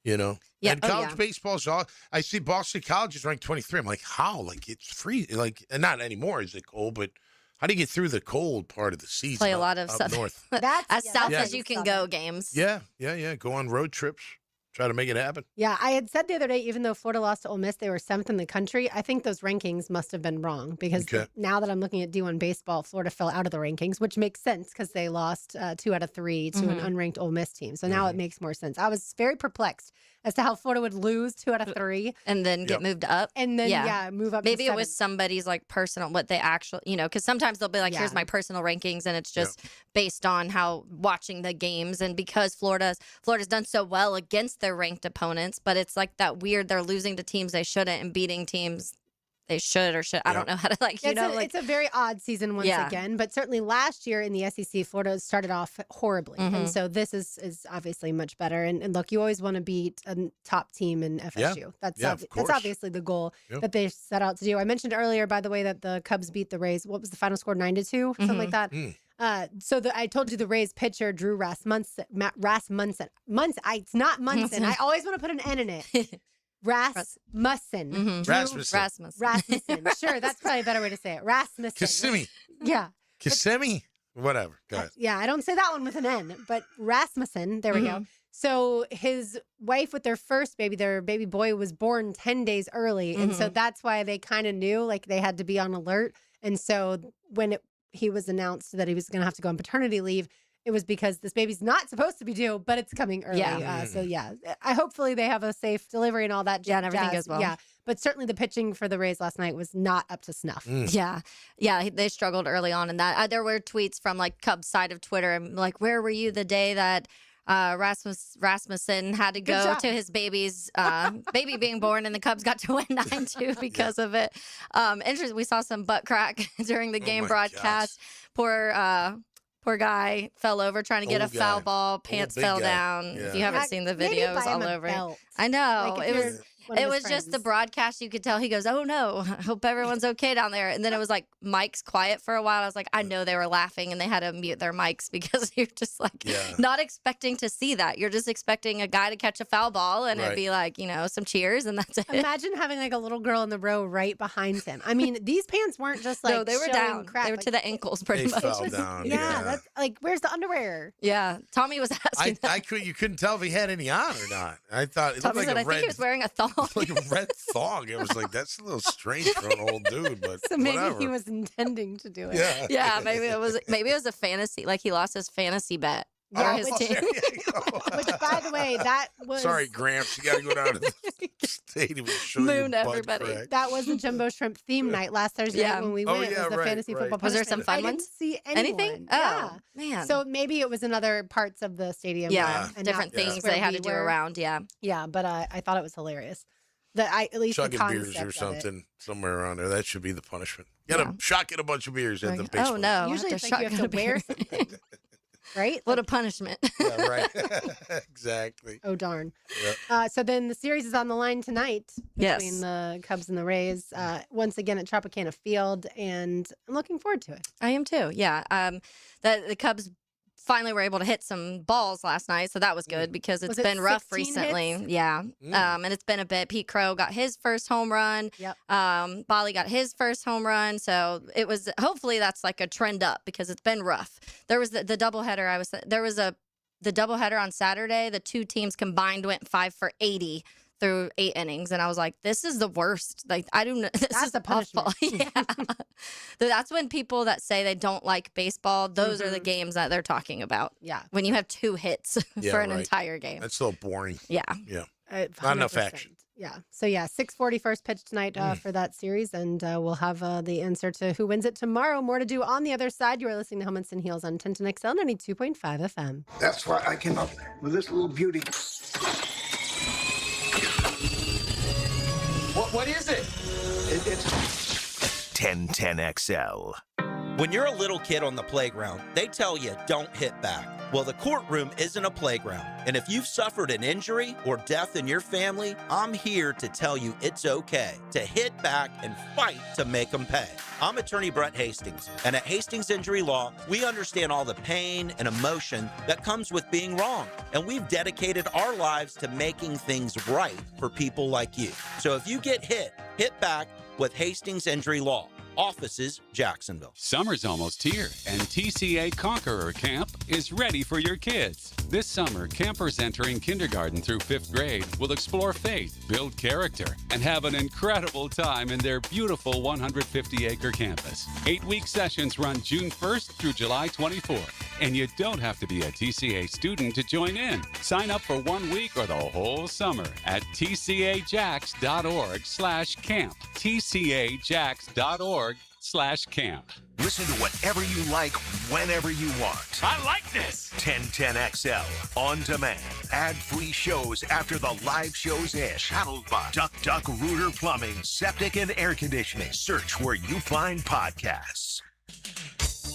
Yeah. And college baseball's all. I see Boston College is ranked 23. I'm like, how? Like, it's free. Like, and not anymore. Is it cold? But how do you get through the cold part of the season? Play a lot of up north. That's as south as you can go games. Yeah. Go on road trips. Try to make it happen. Yeah, I had said the other day, even though Florida lost to Ole Miss, they were 7th in the country. I think those rankings must have been wrong because now that I'm looking at D1 baseball, Florida fell out of the rankings, which makes sense because they lost 2 out of 3 to an unranked Ole Miss team. So now it makes more sense. I was very perplexed as to how Florida would lose 2 out of 3 and then get moved up, and then move up. Maybe to it was somebody's like personal, what they actually, because sometimes they'll be like, here's my personal rankings, and it's just based on how watching the games, and because Florida's done so well against their ranked opponents, but it's like that weird they're losing to teams they shouldn't and beating teams they should or should. I don't know how to it's a very odd season once again, but certainly last year in the SEC, Florida started off horribly. And so this is obviously much better. And look, you always want to beat a top team in FSU. That's obviously the goal that they set out to do. I mentioned earlier, by the way, that the Cubs beat the Rays. What was the final score? 9-2, something like that. I told you the Rays pitcher Drew Rasmussen. It's not Munson. I always want to put an N in it. Rasmussen. Rasmussen. Sure, that's probably a better way to say it. Rasmussen. Kissimmee. Yeah. Kissimmee. Whatever. Go ahead. Yeah, I don't say that one with an N, but Rasmussen. There we go. So his wife with their first baby, their baby boy, was born 10 days early. And so that's why they kind of knew like they had to be on alert. And so when he was announced that he was going to have to go on paternity leave, it was because this baby's not supposed to be due, but it's coming early. Hopefully they have a safe delivery and all that. Yeah, and everything goes well. Yeah. But certainly the pitching for the Rays last night was not up to snuff. Yeah. They struggled early on in that. There were tweets from like Cubs side of Twitter. And like, where were you the day that Rasmussen had to go to his baby's baby being born, and the Cubs got to win 9-2 because of it. Interesting. We saw some butt crack during the game broadcast. Poor guy fell over trying to get a foul ball. Pants fell down. Yeah. If you haven't seen the video, it was all over. I know. Like it was just the broadcast. You could tell he goes, "Oh no, I hope everyone's okay down there." And then it was like Mike's quiet for a while. I was like, I know they were laughing and they had to mute their mics because you're just like not expecting to see that. You're just expecting a guy to catch a foul ball and it'd be like, some cheers and that's it. Imagine having like a little girl in the row right behind him. I mean, these pants weren't just like they were down. Crap. They were to the ankles pretty much. Fell down. That's like, where's the underwear? Yeah, Tommy was asking. You couldn't tell if he had any on or not. I thought it Tommy looked like said, I think he was wearing a thong. Like a red thong. It was like, that's a little strange for an old dude, but so maybe whatever. he was intending to do it. Yeah, maybe it was a fantasy. Like he lost his fantasy bet for his team. Which, by the way, that was sorry, Gramps. You got to go down to the stadium and show moon everybody. Crack. That was the Jumbo Shrimp theme night last Thursday night when we went. It was the fantasy football. Was there some fun ones? Didn't see anything? Oh man! So maybe it was in other parts of the stadium. And different things they had to do around. Yeah, but I thought it was hilarious. At least chugging the beers or something somewhere around there. That should be the punishment. You got to shotgun a bunch of beers at the baseball. Oh no! Usually it's like you have to wear something. Right? What a punishment. Yeah, right. Exactly. Oh, darn. Yep. So then the series is on the line tonight between the Cubs and the Rays. Once again at Tropicana Field, and I'm looking forward to it. I am too. Yeah. The Cubs finally were able to hit some balls last night, so that was good because it's been rough recently. Hits? Yeah. And it's been a bit. Pete Crow got his first home run. Yep. Bali got his first home run. So it was hopefully that's like a trend up because it's been rough. There was the doubleheader. The doubleheader on Saturday. The two teams combined went 5 for 80 through 8 innings, and I was like, this is the worst. Like, I don't know. That's a punishment. Yeah. That's when people that say they don't like baseball, those are the games that they're talking about. Yeah. When you have 2 hits for an entire game. That's so boring. Yeah. Yeah. 100%. Not enough action. Yeah. So, 6:40 first pitch tonight for that series, and we'll have the answer to who wins it tomorrow. More to do on the other side. You are listening to Helmets and Heels on 1010XL 92.5 FM. That's why I came up with this little beauty. What is it? It's 1010XL. When you're a little kid on the playground, they tell you don't hit back. Well, the courtroom isn't a playground. And if you've suffered an injury or death in your family, I'm here to tell you it's okay to hit back and fight to make them pay. I'm attorney Brett Hastings, and at Hastings Injury Law, we understand all the pain and emotion that comes with being wrong. And we've dedicated our lives to making things right for people like you. So if you get hit back with Hastings Injury Law. Offices, Jacksonville. Summer's almost here, and TCA Conqueror Camp is ready for your kids. This summer, campers entering kindergarten through 5th grade will explore faith, build character, and have an incredible time in their beautiful 150-acre campus. 8-week sessions run June 1st through July 24th, and you don't have to be a TCA student to join in. Sign up for 1 week or the whole summer at tcajax.org/camp. tcajax.org/camp. 1010XL.com/camp. Listen to whatever you like, whenever you want. I like this. 1010XL on demand. Ad-free shows after the live shows end. Shuttled by Duck Rooter Plumbing, Septic and Air Conditioning. Search where you find podcasts.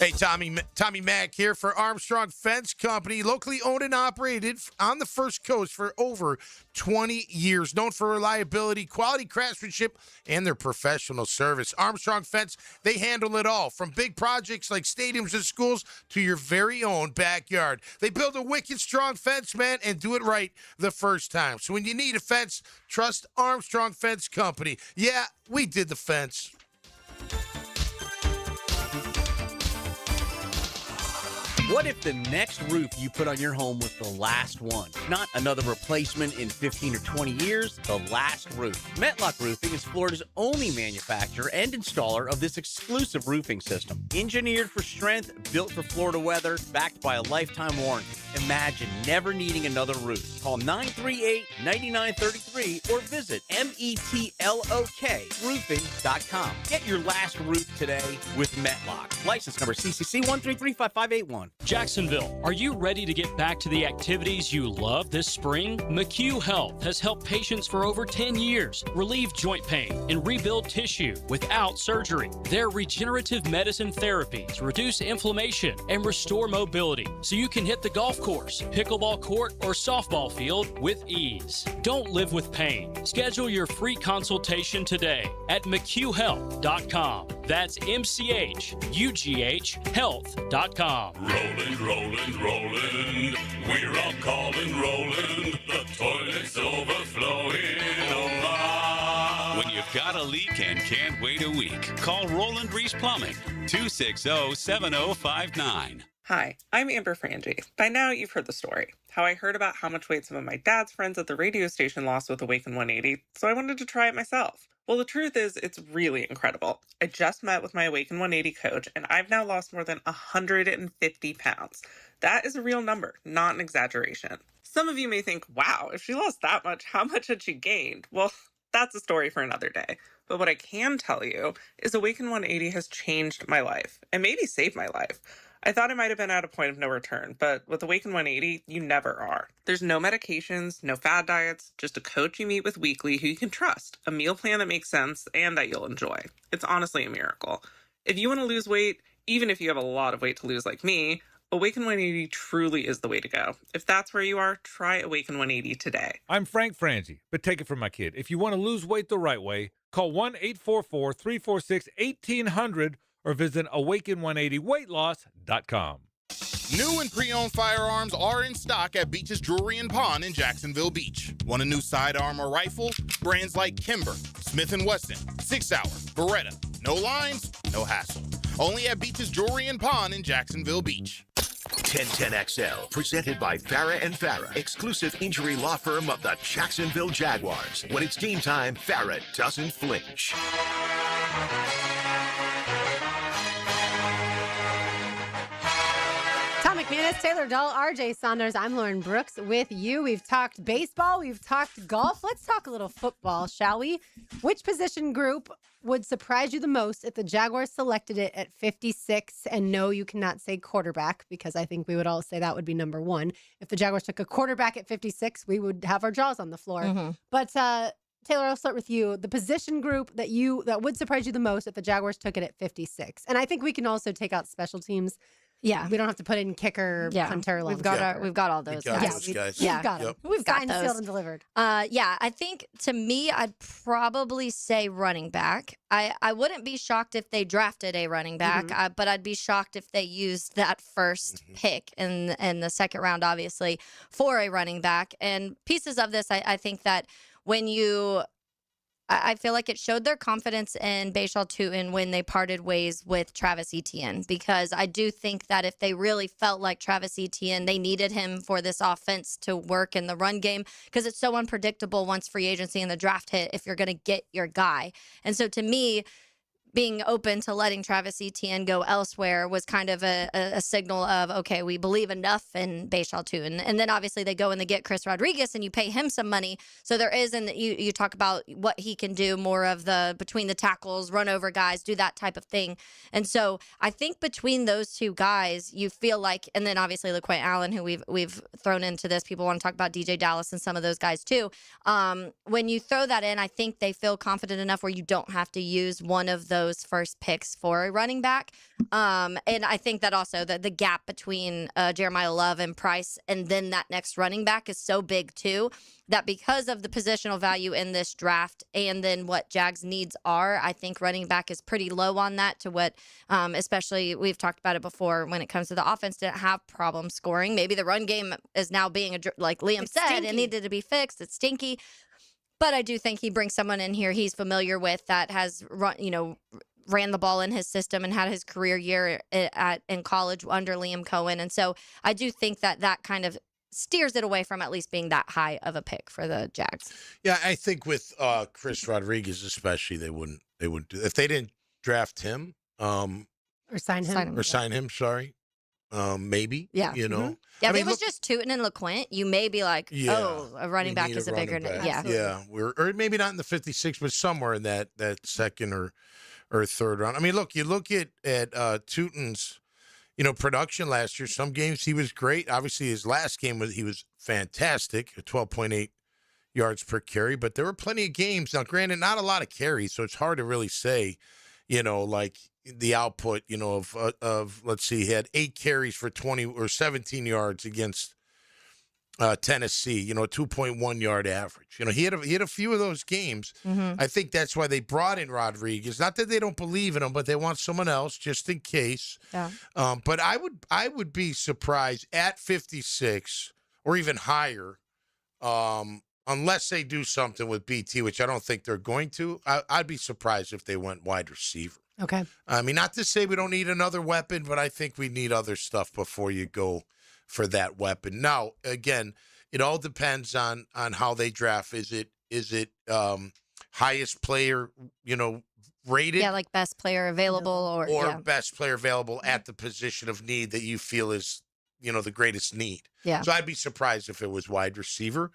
Hey, Tommy Mack here for Armstrong Fence Company, locally owned and operated on the First Coast for over 20 years. Known for reliability, quality craftsmanship, and their professional service. Armstrong Fence, they handle it all, from big projects like stadiums and schools to your very own backyard. They build a wicked strong fence, man, and do it right the first time. So when you need a fence, trust Armstrong Fence Company. Yeah, we did the fence. What if the next roof you put on your home was the last one? Not another replacement in 15 or 20 years, the last roof. Metlock Roofing is Florida's only manufacturer and installer of this exclusive roofing system. Engineered for strength, built for Florida weather, backed by a lifetime warranty. Imagine never needing another roof. Call 938-9933 or visit metlokroofing.com. Get your last roof today with Metlock. License number CCC 1335581. Jacksonville, are you ready to get back to the activities you love this spring? McHugh Health has helped patients for over 10 years relieve joint pain and rebuild tissue without surgery. Their regenerative medicine therapies reduce inflammation and restore mobility so you can hit the golf course, pickleball court, or softball field with ease. Don't live with pain. Schedule your free consultation today at mchughhealth.com. That's MCHUGH health.com. Rolling. We're all calling Roland. The toilet's overflowing. Oh my. When you've got a leak and can't wait a week, call Roland Reese Plumbing, 260-7059. Hi, I'm Amber Frangie. By now, you've heard the story. How I heard about how much weight some of my dad's friends at the radio station lost with Awaken 180, so I wanted to try it myself. Well, the truth is, it's really incredible. I just met with my Awaken 180 coach, and I've now lost more than 150 pounds. That is a real number, not an exaggeration. Some of you may think, wow, if she lost that much, how much had she gained? Well, that's a story for another day. But what I can tell you is Awaken 180 has changed my life, and maybe saved my life. I thought I might have been at a point of no return, but with Awaken 180, you never are. There's no medications, no fad diets, just a coach you meet with weekly who you can trust, a meal plan that makes sense and that you'll enjoy. It's honestly a miracle. If you want to lose weight, even if you have a lot of weight to lose like me, Awaken 180 truly is the way to go. If that's where you are, try Awaken 180 today. I'm Frank Frangie, but take it from my kid. If you want to lose weight the right way, call 1-844-346-1800 or visit awaken180weightloss.com. New and pre-owned firearms are in stock at Beach's Jewelry and Pawn in Jacksonville Beach. Want a new sidearm or rifle? Brands like Kimber, Smith & Wesson, 6 Hour, Beretta. No lines, no hassle. Only at Beach's Jewelry and Pawn in Jacksonville Beach. 1010XL, presented by Farah and Farah, exclusive injury law firm of the Jacksonville Jaguars. When it's game time, Farah doesn't flinch. Tom McManus, Taylor Dahl, RJ Saunders. I'm Lauren Brooks with you. We've talked baseball. We've talked golf. Let's talk a little football, shall we? Which position group would surprise you the most if the Jaguars selected it at 56? And no, you cannot say quarterback, because I think we would all say that would be number one. If the Jaguars took a quarterback at 56, we would have our jaws on the floor. Mm-hmm. But Taylor, I'll start with you. The position group that would surprise you the most if the Jaguars took it at 56. And I think we can also take out special teams. Yeah, we don't have to put in kicker, punter, long. We've got all those. We've got them. We've got those. Sealed and delivered. I think to me, I'd probably say running back. I wouldn't be shocked if they drafted a running back, but I'd be shocked if they used that first pick in the second round, obviously, for a running back. And pieces of this, I think that I feel like it showed their confidence in Bashal Tutin when they parted ways with Travis Etienne, because I do think that if they really felt like Travis Etienne, they needed him for this offense to work in the run game, because it's so unpredictable once free agency and the draft hit if you're going to get your guy. And so to me, being open to letting Travis Etienne go elsewhere was kind of a signal of, okay, we believe enough in Bayshall too. And then obviously they go and they get Chris Rodriguez and you pay him some money. So there is, and you talk about what he can do, more of the between the tackles, run over guys, do that type of thing. And so I think between those two guys, you feel like, and then obviously LaQuint Allen, who we've thrown into this, people want to talk about DJ Dallas and some of those guys too. When you throw that in, I think they feel confident enough where you don't have to use one of those first picks for a running back. And I think that also the gap between Jeremiah Love and Price and then that next running back is so big too, that because of the positional value in this draft and then what Jags needs are, I think running back is pretty low on that to what, especially we've talked about it before when it comes to the offense, didn't have problem scoring. Maybe the run game is now being, like Liam said, it needed to be fixed. It's stinky. But I do think he brings someone in here he's familiar with that has ran the ball in his system and had his career year in college under Liam Cohen. And so I do think that kind of steers it away from at least being that high of a pick for the Jags. Yeah, I think with Chris Rodriguez especially, they wouldn't do, if they didn't draft him or sign him. Sorry. Maybe. Yeah. You know. Yeah, if it was just Tootin and LaQuint, you may be like, oh, a running back is a bigger name. Yeah. Yeah. Or maybe not in the 56, but somewhere in that second or third round. I mean, look, you look at Tootin's, production last year. Some games he was great. Obviously, his last game he was fantastic at 12.8 yards per carry. But there were plenty of games. Now, granted, not a lot of carries, so it's hard to really say, like the output, of let's see, he had 8 carries for 20 or 17 yards against Tennessee, 2.1 yard average. He had a few of those games. Mm-hmm. I think that's why they brought in Rodriguez. Not that they don't believe in him, but they want someone else just in case. Yeah. But I would be surprised at 56 or even higher, unless they do something with BT, which I don't think they're going to. I'd be surprised if they went wide receiver. Okay. I mean, not to say we don't need another weapon, but I think we need other stuff before you go for that weapon. Now, again, it all depends on how they draft. Is it highest player, rated? Yeah, like best player available or best player available at the position of need that you feel is, the greatest need. Yeah. So I'd be surprised if it was wide receiver.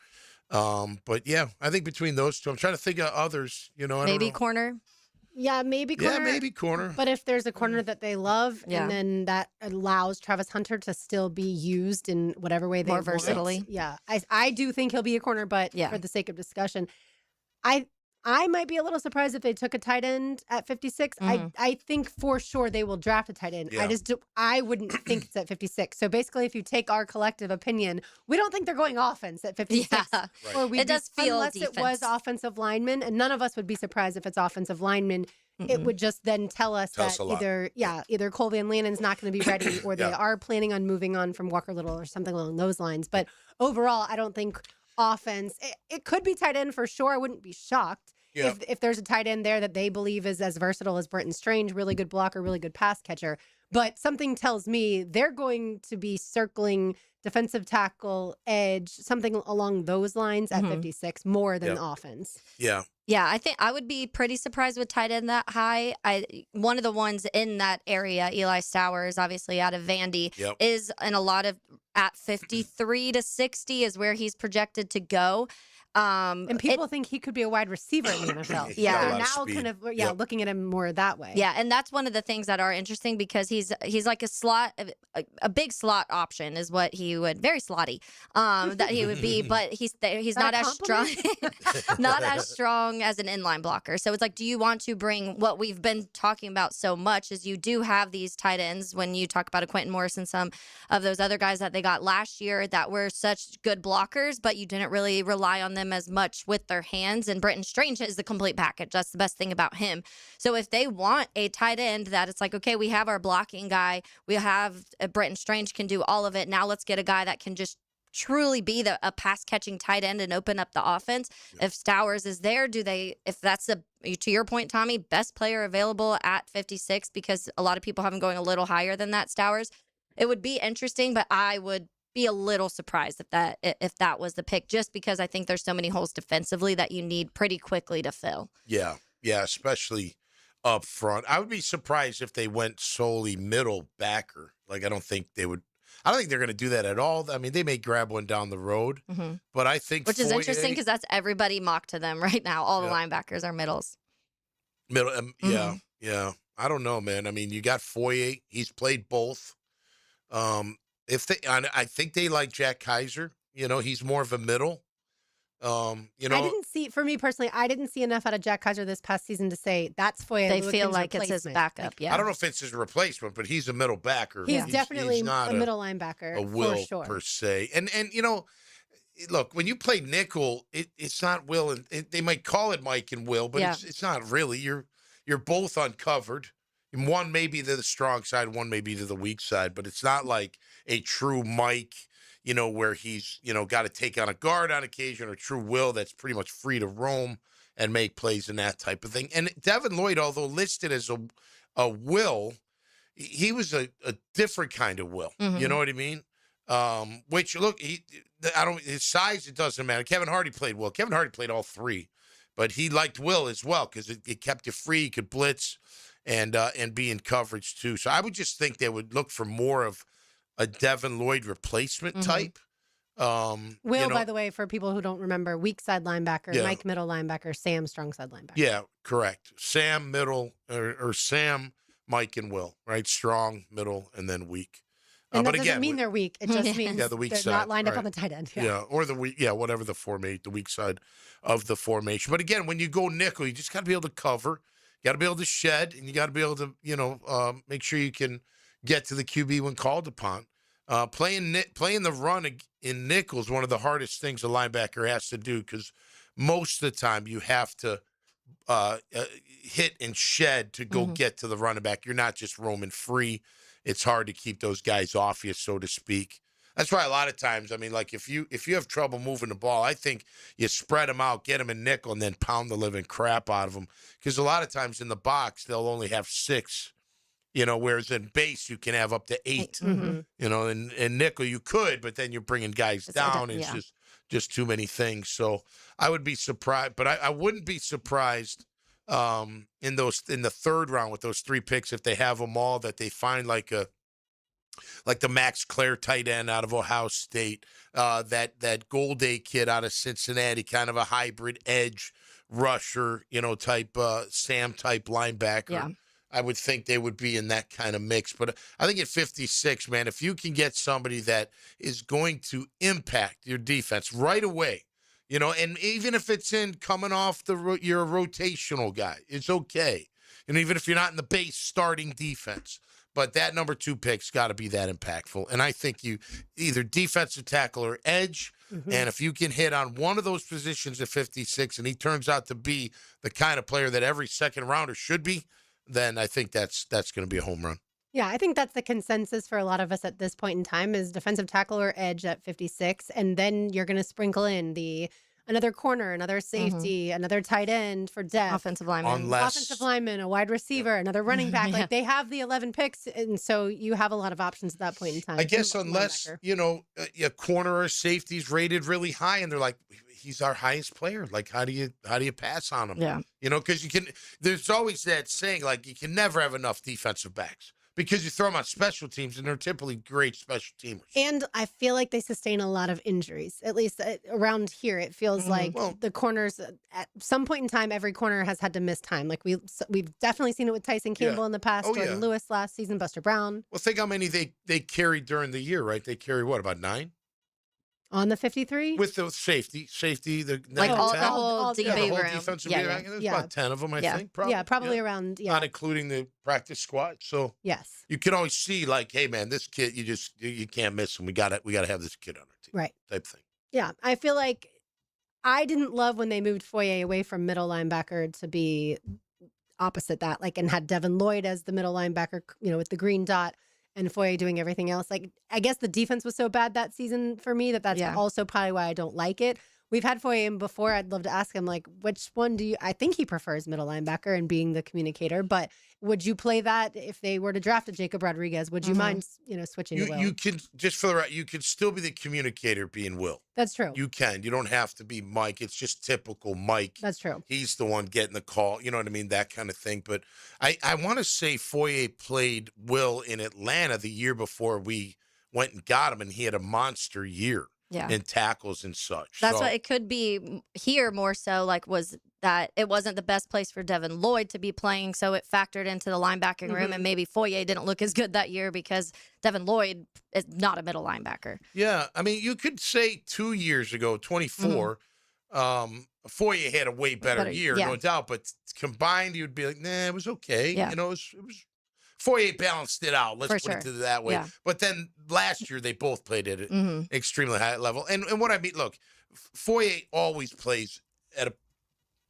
But yeah, I think between those two, I'm trying to think of others, I don't know. corner. Yeah, maybe corner. Yeah, maybe corner. But if there's a corner that they love, Yeah. and then that allows Travis Hunter to still be used in whatever way they More want. versatility. Yeah, I do think he'll be a corner, but for the sake of discussion, I might be a little surprised if they took a tight end at 56. I think for sure they will draft a tight end. Yeah. I wouldn't think it's at 56. So basically, if you take our collective opinion, we don't think they're going offense at 56. Yeah. Right. Or It does feel unless defense. it was offensive lineman, and none of us would be surprised if it's offensive lineman. It would just then tell us Tell us that a lot. either Cole Van Lanen's not going to be ready, or they are planning on moving on from Walker Little or something along those lines. But overall, I don't think offense. It could be tight end for sure. I wouldn't be shocked. Yeah. If there's a tight end there that they believe is as versatile as Brenton Strange, really good blocker, really good pass catcher. But something tells me they're going to be circling defensive tackle, edge, something along those lines at 56 more than offense. Yeah. Yeah, I think I would be pretty surprised with tight end that high. One of the ones in that area, Eli Stowers, obviously out of Vandy, is in a lot of at 53 to 60 is where he's projected to go. And people think he could be a wide receiver in the NFL. Yeah. They're now kind of looking at him more that way. Yeah, and that's one of the things that are interesting because he's like a slot, a big slot option is what he would, very slotty, that he would be. But he's not as strong, not as strong as an inline blocker. So it's like, do you want to bring what we've been talking about so much? Is you do have these tight ends when you talk about a Quentin Morris and some of those other guys that they got last year that were such good blockers, but you didn't really rely on them as much with their hands. And Brenton Strange is the complete package. That's the best thing about him. So if they want a tight end that it's like, okay, we have our blocking guy, we have Brenton Strange can do all of it. Now let's get a guy that can just truly be a pass catching tight end and open up the offense. If Stowers is there, if that's to your point, Tommy, best player available at 56, because a lot of people have him going a little higher than that, Stowers, it would be interesting, but I would be a little surprised if that was the pick, just because I think there's so many holes defensively that you need pretty quickly to fill. Yeah, especially up front. I would be surprised if they went solely middle backer. Like, I don't think they're going to do that at all. I mean, they may grab one down the road, but I think Which is interesting because that's everybody mocked to them right now. All the linebackers are middles. Middle, yeah. I don't know, man. I mean, you got Foye. He's played both. I think they like Jack Kaiser. You know, he's more of a middle. You know, for me personally, I didn't see enough out of Jack Kaiser this past season to say that's Foye. They feel like it's his backup. Yeah, I don't know if it's his replacement, but he's a middle backer. He's definitely not a middle linebacker, a will for sure. per se. And you know, look, when you play nickel, it's not Will and they might call it Mike and Will, but it's not really. You're both uncovered. And one may be to the strong side, one may be to the weak side, but it's not like a true Mike, you know, where he's, you know, got to take on a guard on occasion, or true Will that's pretty much free to roam and make plays and that type of thing. And Devin Lloyd, although listed as a Will, he was a different kind of Will. You know what I mean? Which, look, his size, it doesn't matter. Kevin Hardy played Will. Kevin Hardy played all three, but he liked Will as well because it kept you free. You could blitz and be in coverage too. So I would just think they would look for more of a Devin Lloyd replacement type. Will, by the way, for people who don't remember, weak side linebacker, Mike middle linebacker, Sam strong side linebacker. Yeah, correct. Sam middle or Sam, Mike, and Will, right? Strong, middle, and then weak. And that doesn't mean they're weak. It just means the weak they're side, not lined up on the tight end. Or the weak, whatever the weak side of the formation. But again, when you go nickel, you just got to be able to cover. You got to be able to shed, and you got to be able to, you know, make sure you can get to the QB when called upon. Playing the run in nickel is one of the hardest things a linebacker has to do because most of the time you have to hit and shed to go get to the running back. You're not just roaming free. It's hard to keep those guys off you, so to speak. That's why a lot of times, I mean, like if you have trouble moving the ball, I think you spread them out, get them in nickel, and then pound the living crap out of them. Because a lot of times in the box, they'll only have 6, you know, whereas in base, you can have up to 8. You know, in nickel, you could, but then you're bringing guys down. It's just too many things. So I would be surprised, but I wouldn't be surprised in the third round with those 3 picks if they have them all, that they find like the Max Clare tight end out of Ohio State, that Golday kid out of Cincinnati, kind of a hybrid edge rusher, you know, type Sam type linebacker. Yeah. I would think they would be in that kind of mix. But I think at 56, man, if you can get somebody that is going to impact your defense right away, you know, and even if it's in coming off you're a rotational guy, it's okay. And even if you're not in the base starting defense, but that number 2 pick's got to be that impactful. And I think you either defensive tackle or edge. And if you can hit on one of those positions at 56 and he turns out to be the kind of player that every second rounder should be, then I think that's going to be a home run. Yeah, I think that's the consensus for a lot of us at this point in time is defensive tackle or edge at 56. And then you're going to sprinkle in another corner, another safety, another tight end for depth. Offensive lineman. Offensive lineman, a wide receiver, another running back. Like they have the 11 picks, and so you have a lot of options at that point in time. I guess unless, you know, a corner or safety's rated really high and they're like, he's our highest player. Like, how do you pass on him? Yeah. You know, because there's always that saying, like, you can never have enough defensive backs. Because you throw them on special teams, and they're typically great special teamers. And I feel like they sustain a lot of injuries, at least around here. It feels like the corners, at some point in time, every corner has had to miss time. Like we've definitely seen it with Tyson Campbell in the past, Jordan Lewis last season, Buster Brown. Well, think how many they carried during the year, right? They carry, what, about 9? On the 53? With the safety, the like the whole the DB whole room. defensive yeah. There's about 10 of them, I think. Probably. Yeah, probably around. Yeah. Not including the practice squad. So yes, you can always see, like, hey man, this kid, you can't miss him. We got to have this kid on our team, right? Type thing. Yeah, I feel like I didn't love when they moved Foye away from middle linebacker to be opposite that, like, and had Devin Lloyd as the middle linebacker, you know, with the green dot. And Foye doing everything else. Like, I guess the defense was so bad that season for me that's also probably why I don't like it. We've had Foye in before. I'd love to ask him, like, which one do you? I think he prefers middle linebacker and being the communicator. But would you play that if they were to draft a Jacob Rodriguez? Would you mind, switching to Will? You can, just for the right, you can still be the communicator being Will. That's true. You can. You don't have to be Mike. It's just typical Mike. That's true. He's the one getting the call. You know what I mean? That kind of thing. But I want to say Foye played Will in Atlanta the year before we went and got him, and he had a monster year. Yeah. In tackles and such. That's what it could be here more so, like, was that it wasn't the best place for Devin Lloyd to be playing, so it factored into the linebacking room, and maybe Foye didn't look as good that year because Devin Lloyd is not a middle linebacker. Yeah, I mean, you could say 2 years ago, 24, Foye had a way better year, no doubt, but combined, you'd be like, nah, it was okay. Yeah. You know, it was Foye balanced it out. Let's For put sure. it to that way. Yeah. But then last year, they both played at an extremely high level. And what I mean, look, Foye always plays at a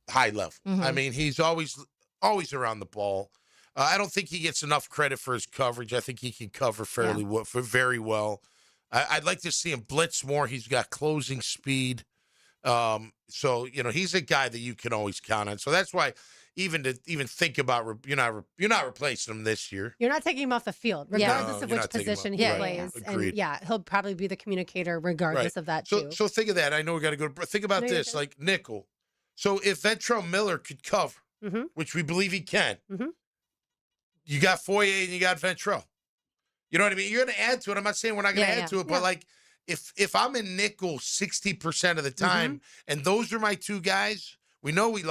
high level. I mean, he's always around the ball. I don't think he gets enough credit for his coverage. I think he can cover very well. I'd like to see him blitz more. He's got closing speed. So, he's a guy that you can always count on. So that's why even think about you're not replacing him this year. You're not taking him off the field, regardless of which position he plays. Agreed. And he'll probably be the communicator regardless of that too. So think of that. I know we got to go. Think about this, like nickel. So if Ventrell Miller could cover, which we believe he can, you got Foye and you got Ventrell. You know what I mean? You're going to add to it. I'm not saying we're not going to add to it, but like if I'm in nickel 60% of the time, and those are my two guys, we know we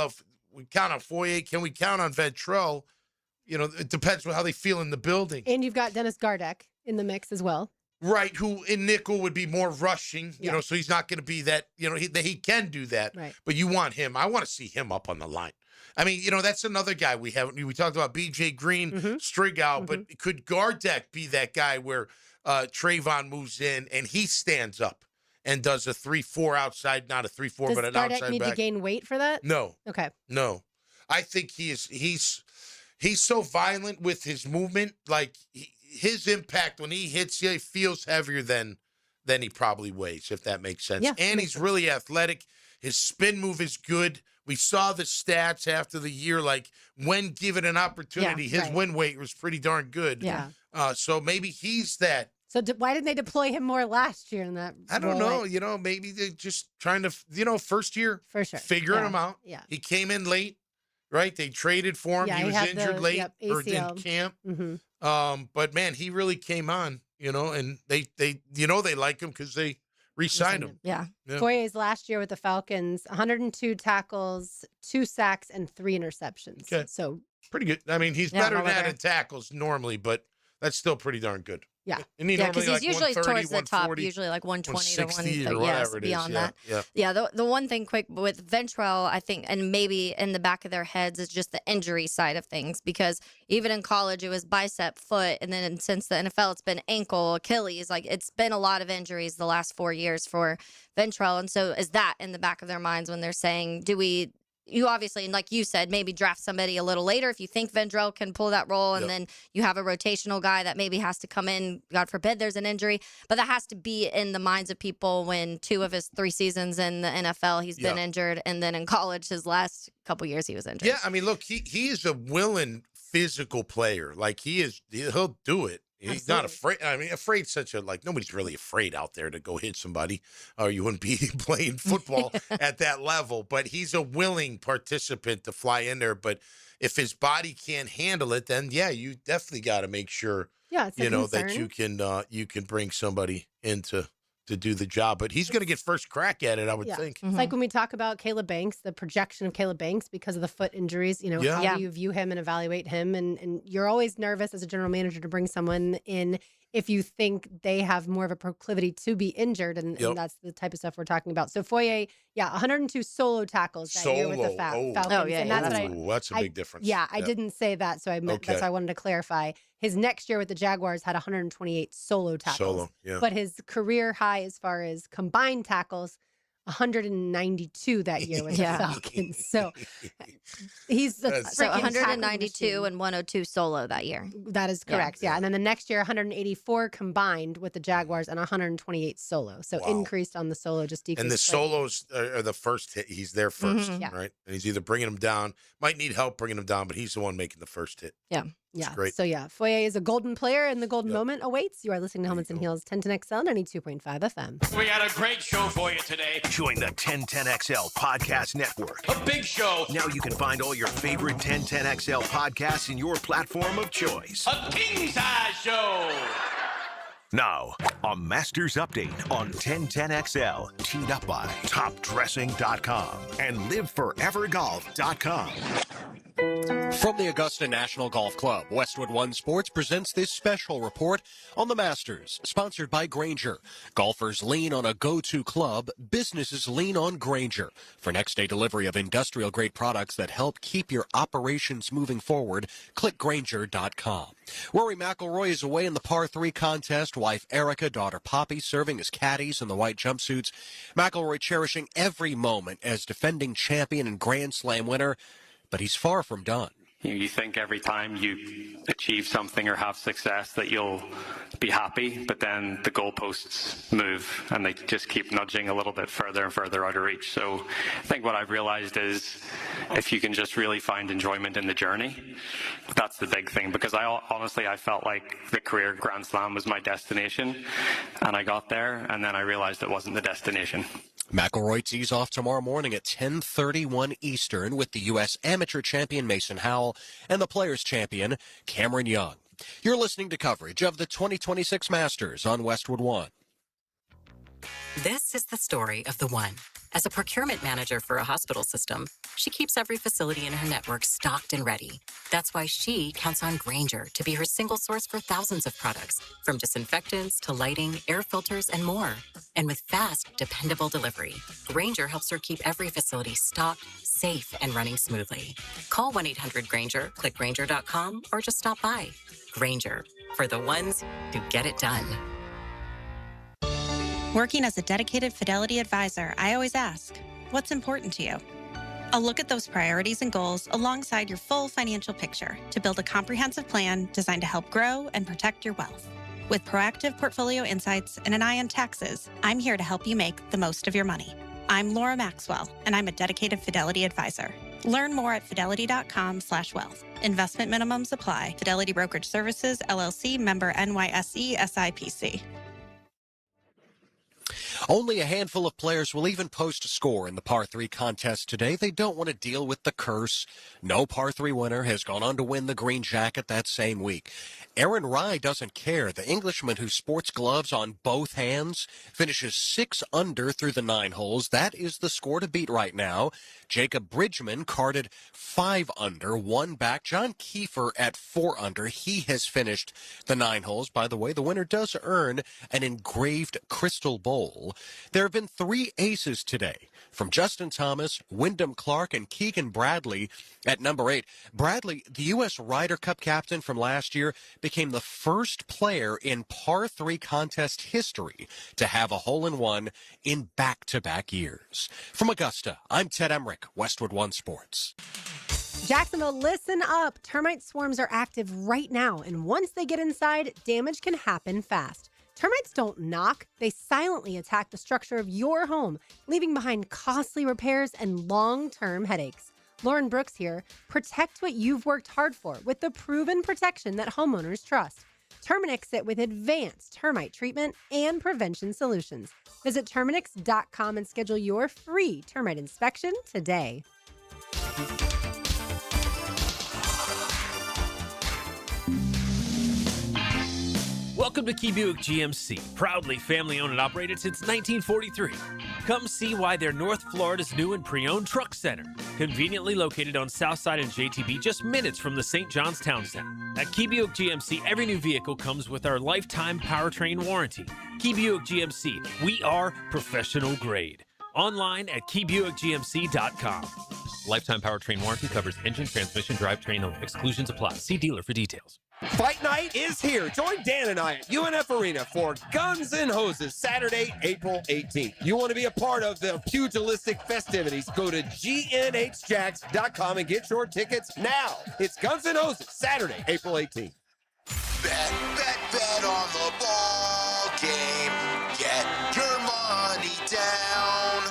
count on Foye. Can we count on Ventrell? It depends on how they feel in the building. And you've got Dennis Gardeck in the mix as well. Right, who in nickel would be more rushing, so he's not going to be that, he can do that. Right. But you want him. I want to see him up on the line. I mean, that's another guy we talked about BJ Green, Strigow, but could Gardeck be that guy where Trayvon moves in and he stands up and does a 3-4 outside, not a 3-4, but an outside back? Does Gardeck need to gain weight for that? No. Okay. No. I think he's so violent with his movement, like his impact when he hits you, he feels heavier than he probably weighs, if that makes sense. Yeah, and he's really athletic. His spin move is good. We saw the stats after the year, like when given an opportunity, his win weight was pretty darn good. Yeah. So maybe he's that. So why didn't they deploy him more last year in that I don't role? know. Maybe they're just trying to, first year, for sure, figuring him out. Yeah. He came in late, right? They traded for him. Yeah, he was injured late or in ACL. camp. But man, he really came on, and they like him because they re-signed him. Yeah. Foye's last year with the Falcons, 102 tackles, 2 sacks, and 3 interceptions. Okay. So pretty good. I mean, he's better than that in tackles normally, but that's still pretty darn good. Yeah. And he because normally he's usually 130, towards the top, 140, usually like 120 to 160 or 130. Yes, whatever it is. beyond Yeah, that. yeah. The one thing quick with Ventrell, I think, and maybe in the back of their heads is just the injury side of things, because even in college it was bicep, foot, and then since the NFL it's been ankle, Achilles. Like it's been a lot of injuries the last 4 years for Ventrell, and so is that in the back of their minds when they're saying, you obviously, and like you said, maybe draft somebody a little later if you think Ventrell can pull that role, and then you have a rotational guy that maybe has to come in, God forbid there's an injury, but that has to be in the minds of people when 2 of his 3 seasons in the NFL he's been injured, and then in college his last couple years he was injured. Yeah, I mean, look, he is a willing physical player. Like he'll do it. He's not afraid. I mean, afraid's such a, nobody's really afraid out there to go hit somebody, or you wouldn't be playing football at that level. But he's a willing participant to fly in there. But if his body can't handle it, then you definitely got to make sure, it's that you can bring somebody in to do the job. But he's going to get first crack at it, I would think. It's like when we talk about Caleb Banks, the projection of Caleb Banks because of the foot injuries, how do you view him and evaluate him? And you're always nervous as a general manager to bring someone in if you think they have more of a proclivity to be injured, and that's the type of stuff we're talking about. So Foye, 102 solo tackles that year with the Falcons. And that's a big difference. I didn't say that, so I meant that's why I wanted to clarify. His next year with the Jaguars had 128 solo tackles. But his career high as far as combined tackles, 192 that year with the Falcons. So He's So freaking 192 tackle and 102 solo that year. That is correct. Yeah. And then the next year, 184 combined with the Jaguars and 128 solo. So increased on the solo, just decreased. And the solos are the first hit. He's there 1st, Yeah. right? And he's either bringing them down, might need help bringing them down, but he's the one making the first hit. Yeah. Yeah. Great. So, yeah, Foye is a golden player, and the golden moment awaits. You are listening to Helmets and Heels 1010XL 92.5 FM. We got a great show for you today. Join the 1010XL Podcast Network. A big show. Now you can find all your favorite 1010XL podcasts in your platform of choice. A king-size show. Now, a Masters update on 1010XL, teed up by TopDressing.com and LiveForeverGolf.com. From the Augusta National Golf Club, Westwood One Sports presents this special report on the Masters, sponsored by Grainger. Golfers lean on a go-to club, businesses lean on Grainger. For next-day delivery of industrial-grade products that help keep your operations moving forward, click Grainger.com. Rory McIlroy is away in the par 3 contest. Wife Erica, daughter Poppy serving as caddies in the white jumpsuits. McIlroy cherishing every moment as defending champion and Grand Slam winner, but he's far from done. You think every time you achieve something or have success that you'll be happy, but then the goalposts move and they just keep nudging a little bit further and further out of reach. So I think what I've realized is if you can just really find enjoyment in the journey, that's the big thing. Because honestly, I felt like the career Grand Slam was my destination, and I got there, and then I realized it wasn't the destination. McIlroy tees off tomorrow morning at 10:31 Eastern with the U.S. Amateur Champion Mason Howell and the Players Champion Cameron Young. You're listening to coverage of the 2026 Masters on Westwood One. This is the story of the One. As a procurement manager for a hospital system, she keeps every facility in her network stocked and ready. That's why she counts on Grainger to be her single source for thousands of products, from disinfectants to lighting, air filters, and more. And with fast, dependable delivery, Grainger helps her keep every facility stocked, safe, and running smoothly. Call 1-800-GRAINGER, click Grainger.com, or just stop by. Grainger, for the ones who get it done. Working as a dedicated Fidelity advisor, I always ask, what's important to you? I'll look at those priorities and goals alongside your full financial picture to build a comprehensive plan designed to help grow and protect your wealth. With proactive portfolio insights and an eye on taxes, I'm here to help you make the most of your money. I'm Laura Maxwell, and I'm a dedicated Fidelity advisor. Learn more at fidelity.com/wealth. Investment minimums apply. Fidelity Brokerage Services, LLC, member NYSE, SIPC. Only a handful of players will even post a score in the par 3 contest today. They don't want to deal with the curse. No par 3 winner has gone on to win the green jacket that same week. Aaron Rai doesn't care. The Englishman who sports gloves on both hands finishes 6 under through the 9 holes. That is the score to beat right now. Jacob Bridgman carded 5 under, 1 back. John Kiefer at 4 under. He has finished the 9 holes. By the way, the winner does earn an engraved crystal bowl. There have been 3 aces today from Justin Thomas, Wyndham Clark, and Keegan Bradley at number 8. Bradley, the U.S. Ryder Cup captain from last year, became the first player in par 3 contest history to have a hole-in-one in back-to-back years. From Augusta, I'm Ted Emmerich, Westwood One Sports. Jacksonville, listen up. Termite swarms are active right now, and once they get inside, damage can happen fast. Termites don't knock. They silently attack the structure of your home, leaving behind costly repairs and long-term headaches. Lauren Brooks here. Protect what you've worked hard for with the proven protection that homeowners trust. Terminix it with advanced termite treatment and prevention solutions. Visit Terminix.com and schedule your free termite inspection today. Welcome to Key Buick GMC, proudly family-owned and operated since 1943. Come see why they're North Florida's new and pre-owned truck center, conveniently located on Southside and JTB, just minutes from the St. John's Town Center. At Key Buick GMC, every new vehicle comes with our lifetime powertrain warranty. Key Buick GMC, we are professional grade. Online at KeyBuickGMC.com. Lifetime powertrain warranty covers engine, transmission, drivetrain only. Exclusions apply. See dealer for details. Fight night is here. Join Dan and I at UNF Arena for Guns N' Hoses, Saturday, April 18th. You want to be a part of the pugilistic festivities? Go to GNHJacks.com and get your tickets now. It's Guns N' Hoses, Saturday, April 18th. Bet on the ball game. Get your money down.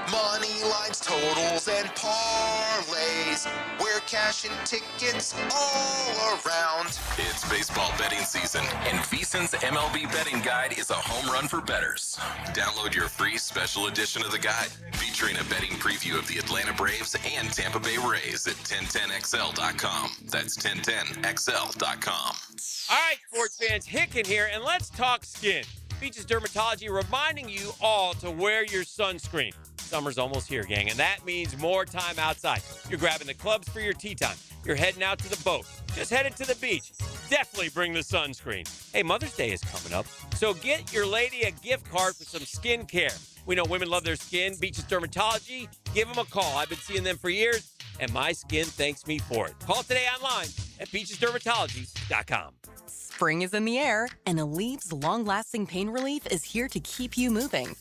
Money lines, totals, and parlays. We're cashing tickets all around. It's baseball betting season, and VSiN's MLB betting guide is a home run for bettors. Download your free special edition of the guide, featuring a betting preview of the Atlanta Braves and Tampa Bay Rays at 1010XL.com. That's 1010XL.com. All right, sports fans, Hicken here, and let's talk skin. Beaches Dermatology reminding you all to wear your sunscreen. Summer's almost here, gang, and that means more time outside. You're grabbing the clubs for your tea time. You're heading out to the boat. Just headed to the beach. Definitely bring the sunscreen. Hey, Mother's Day is coming up, so get your lady a gift card for some skincare. We know women love their skin. Beaches Dermatology, give them a call. I've been seeing them for years, and my skin thanks me for it. Call today online at beachesdermatology.com. Spring is in the air, and Alev's long-lasting pain relief is here to keep you moving.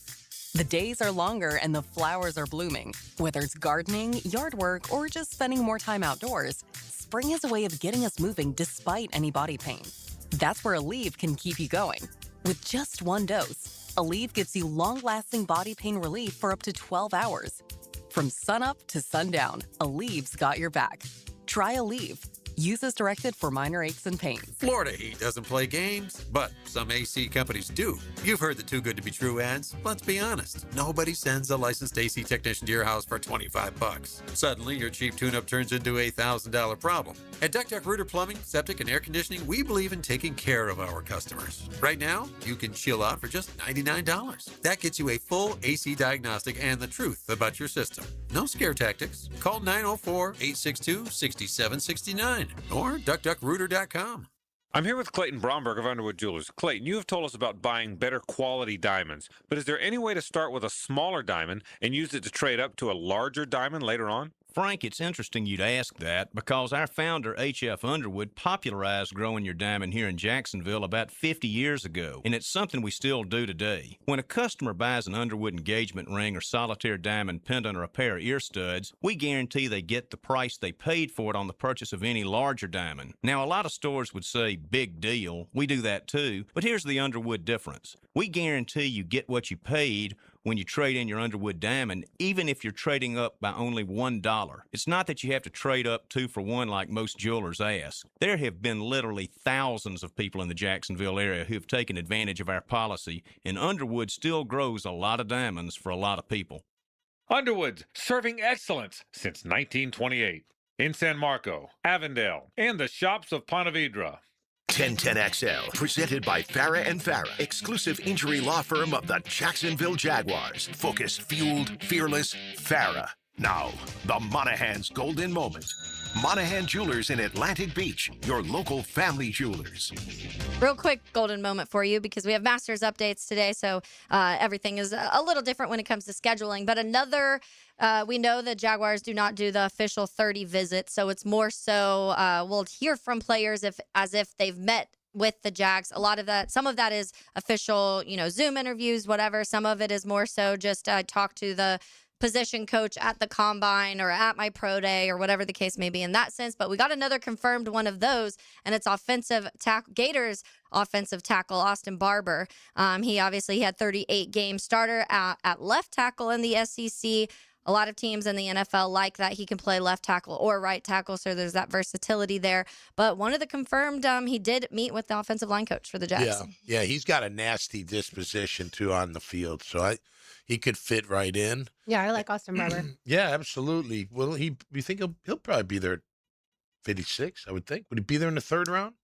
The days are longer and the flowers are blooming. Whether it's gardening, yard work, or just spending more time outdoors, spring is a way of getting us moving despite any body pain. That's where Aleve can keep you going. With just one dose, Aleve gives you long-lasting body pain relief for up to 12 hours. From sunup to sundown, Aleve's got your back. Try Aleve. Use as directed for minor aches and pains. Florida Heat doesn't play games, but some AC companies do. You've heard the Too Good to Be True ads. Let's be honest. Nobody sends a licensed AC technician to your house for $25. Suddenly, your cheap tune-up turns into a $1,000 problem. At Duck Duck Rooter Plumbing, Septic, and Air Conditioning, we believe in taking care of our customers. Right now, you can chill out for just $99. That gets you a full AC diagnostic and the truth about your system. No scare tactics. Call 904-862-6769 or duckduckrooter.com. I'm here with Clayton Bromberg of Underwood Jewelers. Clayton, you have told us about buying better quality diamonds, but is there any way to start with a smaller diamond and use it to trade up to a larger diamond later on? Frank, it's interesting you'd ask that because our founder, H.F. Underwood, popularized growing your diamond here in Jacksonville about 50 years ago, and it's something we still do today. When a customer buys an Underwood engagement ring or solitaire diamond pendant or a pair of ear studs, we guarantee they get the price they paid for it on the purchase of any larger diamond. Now, a lot of stores would say, big deal. We do that too, but here's the Underwood difference. We guarantee you get what you paid when you trade in your Underwood diamond, even if you're trading up by only $1. It's not that you have to trade up 2 for 1 like most jewelers ask. There have been literally thousands of people in the Jacksonville area who have taken advantage of our policy, and Underwood still grows a lot of diamonds for a lot of people. Underwood's, serving excellence since 1928. In San Marco, Avondale, and the shops of Ponte Vedra. 1010XL, presented by Farah and Farah, exclusive injury law firm of the Jacksonville Jaguars. Focus, fueled, fearless, Farah. Now, the Monahan's golden moment. Monahan Jewelers in Atlantic Beach, your local family jewelers. Real quick golden moment for you because we have Masters updates today, so everything is a little different when it comes to scheduling. But we know the Jaguars do not do the official 30 visits, so it's more so we'll hear from players as if they've met with the Jags. A lot of that, some of that is official, Zoom interviews, whatever. Some of it is more so just talk to the position coach at the combine or at my pro day or whatever the case may be in that sense. But we got another confirmed one of those, and it's Gators offensive tackle Austin Barber. He obviously had 38 game starter at left tackle in the SEC. A lot of teams in the NFL like that he can play left tackle or right tackle, so there's that versatility there. But one of the confirmed, he did meet with the offensive line coach for the Jags. Yeah, he's got a nasty disposition too on the field, so he could fit right in. Yeah, I like Austin Barber. Yeah, absolutely. Well, you think he'll probably be there at 56, I would think. Would he be there in the 3rd round?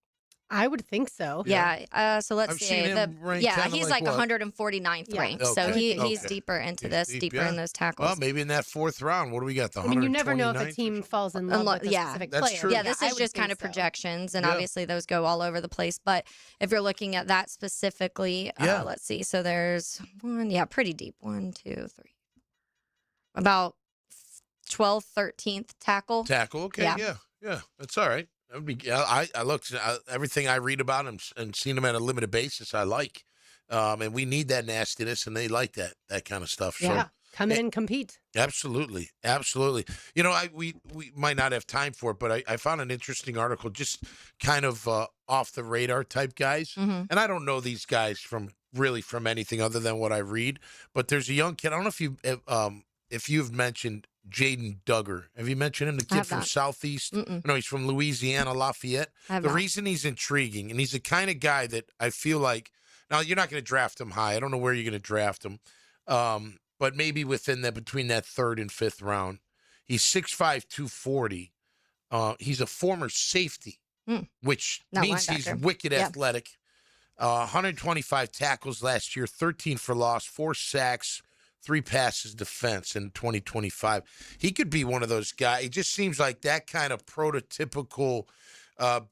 I would think so. Yeah. So let's I've see. seen him ranked He's like 149th ranked. Okay. So he's deeper into this, deeper in those tackles. Well, maybe in that 4th round. What do we got? You never know if a team falls in love with a specific player. That's true. Yeah, this is just kind of projections, and obviously those go all over the place. But if you're looking at that specifically, let's see. So there's pretty deep. 1, 2, 3. About 12th, 13th tackle. Tackle, okay, yeah. That's all right. That would be. I looked everything I read about him and seen him on a limited basis. I like, and we need that nastiness, and they like that kind of stuff. Yeah, so, come in and compete. Absolutely. You know, we might not have time for it, but I found an interesting article, just kind of off the radar type guys, and I don't know these guys from anything other than what I read. But there's a young kid. I don't know if you've mentioned Jaden Duggar. Have you mentioned him? The kid from Southeast? No, he's from Louisiana, Lafayette. The reason he's intriguing, and he's the kind of guy that I feel like, now you're not going to draft him high. I don't know where you're going to draft him, but maybe between that 3rd and 5th round. He's 6'5", 240. He's a former safety, which means he's wicked athletic. 125 tackles last year, 13 for loss, 4 sacks, 3 passes defense in 2025. He could be one of those guys. It just seems like that kind of prototypical,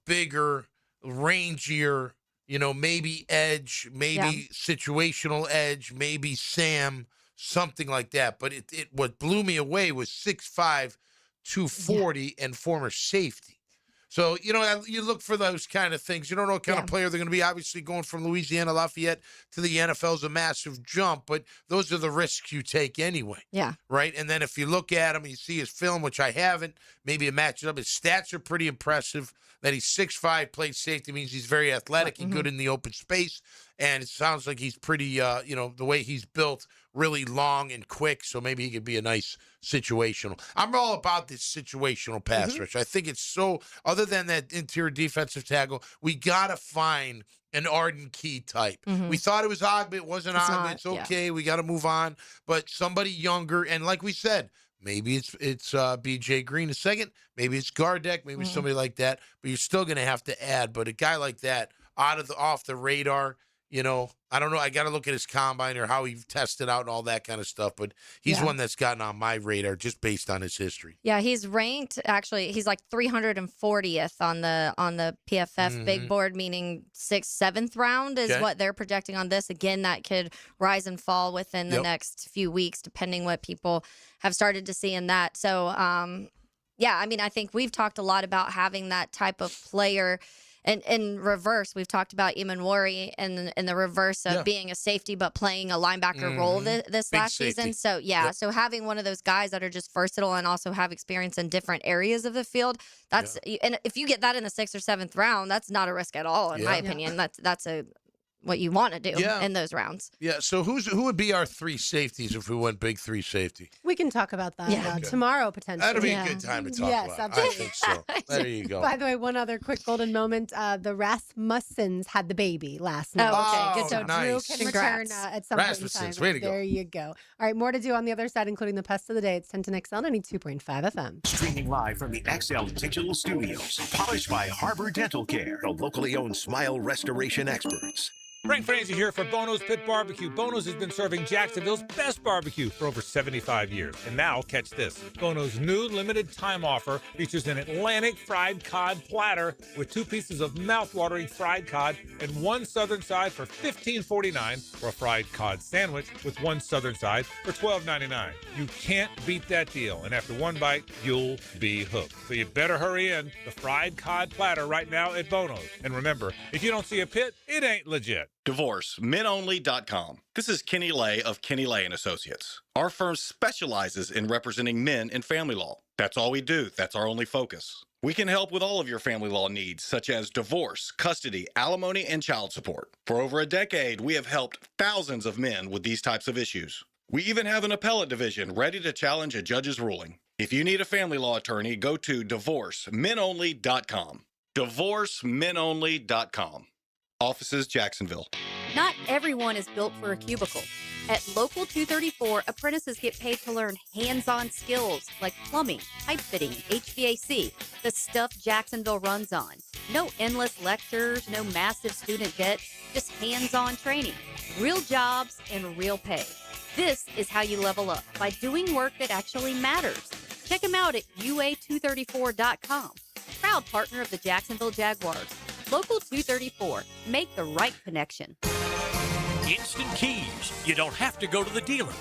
bigger, rangier, maybe edge, maybe situational edge, maybe Sam, something like that. But what blew me away was 6'5", 240 and former safety. So, you look for those kind of things. You don't know what kind of player they're going to be. Obviously, going from Louisiana Lafayette to the NFL is a massive jump, but those are the risks you take anyway. Yeah. Right? And then if you look at him, you see his film, which I haven't, maybe it matches up. His stats are pretty impressive. That he's 6'5", plays safety, means he's very athletic and good in the open space. And it sounds like he's pretty, the way he's built, really long and quick, so maybe he could be a nice situational. I'm all about this situational pass rush. I think it's so, other than that interior defensive tackle, we got to find an Arden Key type. We thought it was Ogba. It wasn't Ogba. It's okay. We got to move on. But somebody younger, and like we said, maybe it's B.J. Green II. Maybe it's Gardeck. Maybe somebody like that. But you're still going to have to add. But a guy like that, off the radar, I don't know. I got to look at his combine or how he tested out and all that kind of stuff. But he's one that's gotten on my radar just based on his history. Yeah, he's ranked, actually, he's like 340th on the PFF big board, meaning 6th, 7th round is what they're projecting on this. Again, that could rise and fall within the next few weeks, depending what people have started to see in that. So, I think we've talked a lot about having that type of player. And in reverse, we've talked about Imanwari and in the reverse of being a safety but playing a linebacker role this last season. So, so having one of those guys that are just versatile and also have experience in different areas of the field, and if you get that in the 6th or 7th round, that's not a risk at all, in my opinion. That's what you want to do in those rounds. Yeah, so who would be our 3 safeties if we went big 3 safety? We can talk about that tomorrow, potentially. That'll be a good time to talk about. Absolutely. I think so. There you go. By the way, one other quick golden moment. The Rasmussens had the baby last night. Oh, okay. Good So job. Drew can return at some point in time. Way to go. There you go. All right, more to do on the other side, including the pest of the day. It's 10 to XL 92.5 FM. Streaming live from the XL Digital Studios. Polished by Harbor Dental Care, the locally owned smile restoration experts. Frank Franzi here for Bono's Pit Barbecue. Bono's has been serving Jacksonville's best barbecue for over 75 years. And now, catch this. Bono's new limited time offer features an Atlantic fried cod platter with 2 pieces of mouth-watering fried cod and 1 southern side for $15.49, or a fried cod sandwich with 1 southern side for $12.99. You can't beat that deal. And after 1 bite, you'll be hooked. So you better hurry in. The fried cod platter right now at Bono's. And remember, if you don't see a pit, it ain't legit. DivorceMenOnly.com. This is Kenny Lay of Kenny Lay & Associates. Our firm specializes in representing men in family law. That's all we do. That's our only focus. We can help with all of your family law needs, such as divorce, custody, alimony, and child support. For over a decade, we have helped thousands of men with these types of issues. We even have an appellate division ready to challenge a judge's ruling. If you need a family law attorney, go to DivorceMenOnly.com. DivorceMenOnly.com. Offices, Jacksonville. Not everyone is built for a cubicle. At Local 234, apprentices get paid to learn hands-on skills like plumbing, pipe fitting, HVAC, the stuff Jacksonville runs on. No endless lectures, no massive student debt, just hands-on training, real jobs, and real pay. This is how you level up, by doing work that actually matters. Check them out at UA234.com. Proud partner of the Jacksonville Jaguars. Local 234. Make the right connection. Instant Keys. You don't have to go to the dealer.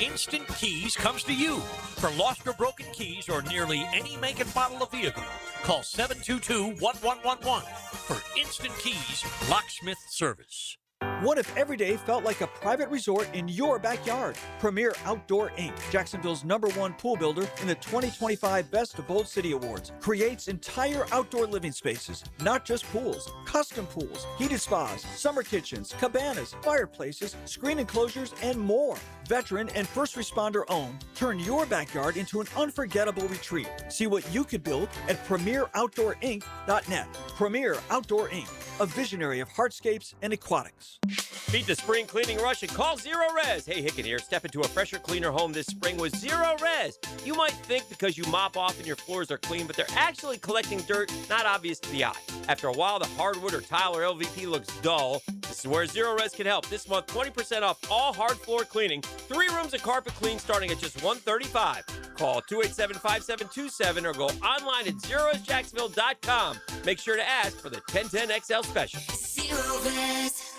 Instant Keys comes to you. For lost or broken keys or nearly any make and model of vehicle, call 722-1111 for Instant Keys Locksmith Service. What if every day felt like a private resort in your backyard? Premier Outdoor Inc., Jacksonville's #1 pool builder in the 2025 Best of Bold City Awards, creates entire outdoor living spaces, not just pools, custom pools, heated spas, summer kitchens, cabanas, fireplaces, screen enclosures, and more. Veteran and first responder owned, turn your backyard into an unforgettable retreat. See what you could build at premieroutdoorinc.net. Premier Outdoor Inc., a visionary of hardscapes and aquatics. Beat the spring cleaning rush and call Zero Res. Hey, Hicken here. Step into a fresher, cleaner home this spring with Zero Res. You might think because you mop off and your floors are clean, but they're actually collecting dirt not obvious to the eye. After a while, the hardwood or tile or LVP looks dull. This is where Zero Res can help. This month, 20% off all hard floor cleaning. 3 rooms of carpet clean starting at just $135. Call 287-5727 or go online at zeroresjacksonville.com. Make sure to ask for the 1010XL special. Zero Res.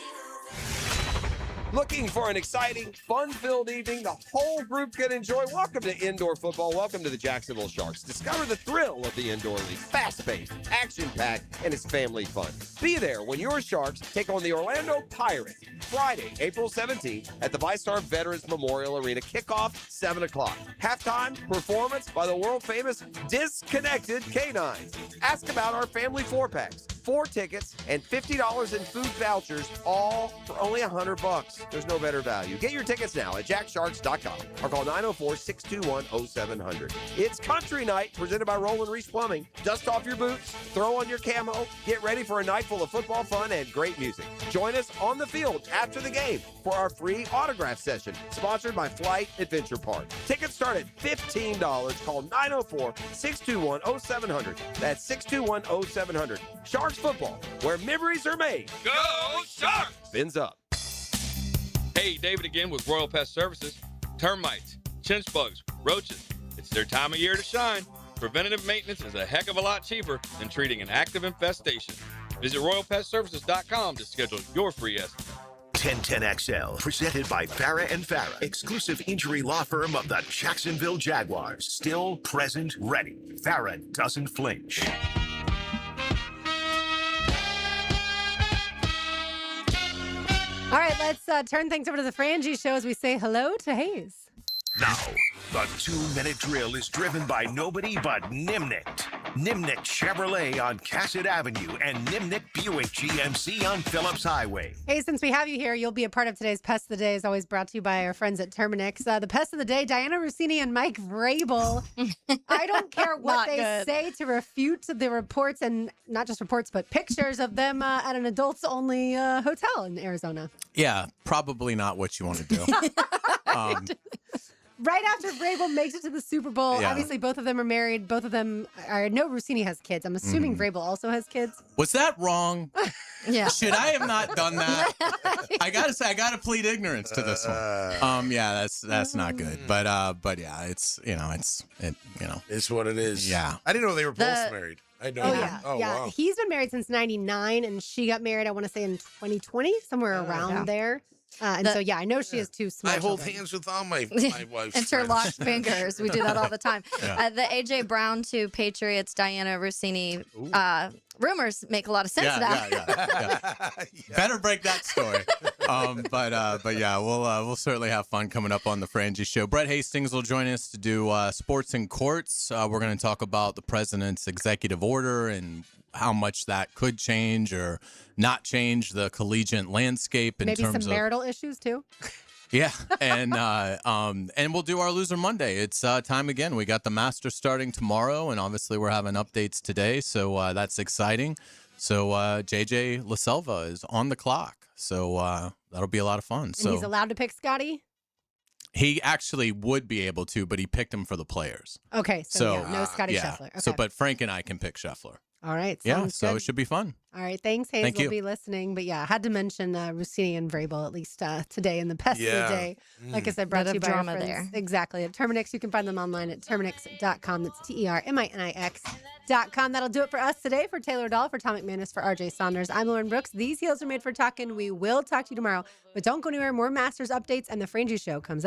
Looking for an exciting, fun-filled evening the whole group can enjoy? Welcome to indoor football. Welcome to the Jacksonville Sharks. Discover the thrill of the indoor league. Fast-paced, action-packed, and it's family fun. Be there when your Sharks take on the Orlando Pirates. Friday, April 17th at the VyStar Veterans Memorial Arena. Kickoff, 7 o'clock. Halftime performance by the world-famous Disconnected Canines. Ask about our family 4-packs. 4 tickets and $50 in food vouchers, all for only $100. There's no better value. Get your tickets now at jacksharks.com or call 904-621-0700. It's Country Night presented by Roland Reese Plumbing. Dust off your boots, throw on your camo, get ready for a night full of football fun and great music. Join us on the field after the game for our free autograph session, sponsored by Flight Adventure Park. Tickets start at $15. Call 904-621-0700. That's 621-0700. Sharks football, where memories are made. Go Sharks! Fins up. Hey, David again with Royal Pest Services. Termites, chinch bugs, roaches. It's their time of year to shine. Preventative maintenance is a heck of a lot cheaper than treating an active infestation. Visit RoyalPestServices.com to schedule your free estimate. 1010XL, presented by Farah and Farah, exclusive injury law firm of the Jacksonville Jaguars. Still, present, ready. Farah doesn't flinch. All right, let's turn things over to the Frangie Show as we say hello to Hayes. Now, the 2-minute drill is driven by nobody but Nimnik. Nimnik Chevrolet on Cassett Avenue and Nimnik Buick GMC on Phillips Highway. Hey, since we have you here, you'll be a part of today's Pest of the Day, as always brought to you by our friends at Terminix. The Pest of the Day, Diana Rossini and Mike Vrabel. I don't care what they say to refute the reports, and not just reports, but pictures of them at an adults-only hotel in Arizona. Yeah, probably not what you want to do. Right after Vrabel makes it to the Super Bowl, obviously both of them are married. Both of them, I know Rossini has kids. I'm assuming Vrabel also has kids. Was that wrong? Yeah. Should I have not done that? I gotta say, I gotta plead ignorance to this one. Yeah, that's not good. But yeah, it's it's what it is. Yeah, I didn't know they were both married. I know. Yeah. Oh, yeah. wow. He's been married since '99, and she got married, I want to say, in 2020, somewhere around there. And so, I know she has 2 small I hold children. hands with all my wife's Interlocked friends. fingers. We do that all the time. The A.J. Brown to Patriots, Diana Rossini rumors make a lot of sense now. Better break that story. But yeah, we'll certainly have fun coming up on the Frangie Show. Brett Hastings will join us to do sports and courts. We're going to talk about the president's executive order and how much that could change or not change the collegiate landscape in Maybe terms some marital issues too. Yeah, and we'll do our Loser Monday. It's time again. We got the Masters starting tomorrow, and obviously we're having updates today, so that's exciting. So JJ LaSelva is on the clock, so that'll be a lot of fun. And So he's allowed to pick Scotty? he actually would be able to, but he picked him for the players. Okay, so no Scotty Scheffler. Okay. So, but Frank and I can pick Scheffler. All right. Yeah, So it should be fun. All right. Thanks, Hayes. Thank We'll you. be listening. But yeah, I had to mention Rossini and Vrabel at least today in the Pest of the Day. Like I said, brought Bit to you of by our drama friends. there. Exactly. At Terminix. You can find them online at Terminix.com. That's TerMinix.com. That'll do it for us today. For Taylor Dahl, for Tom McManus, for RJ Saunders, I'm Lauren Brooks. These heels are made for talking. We will talk to you tomorrow. But don't go anywhere. More Masters updates and the Frangie Show comes up.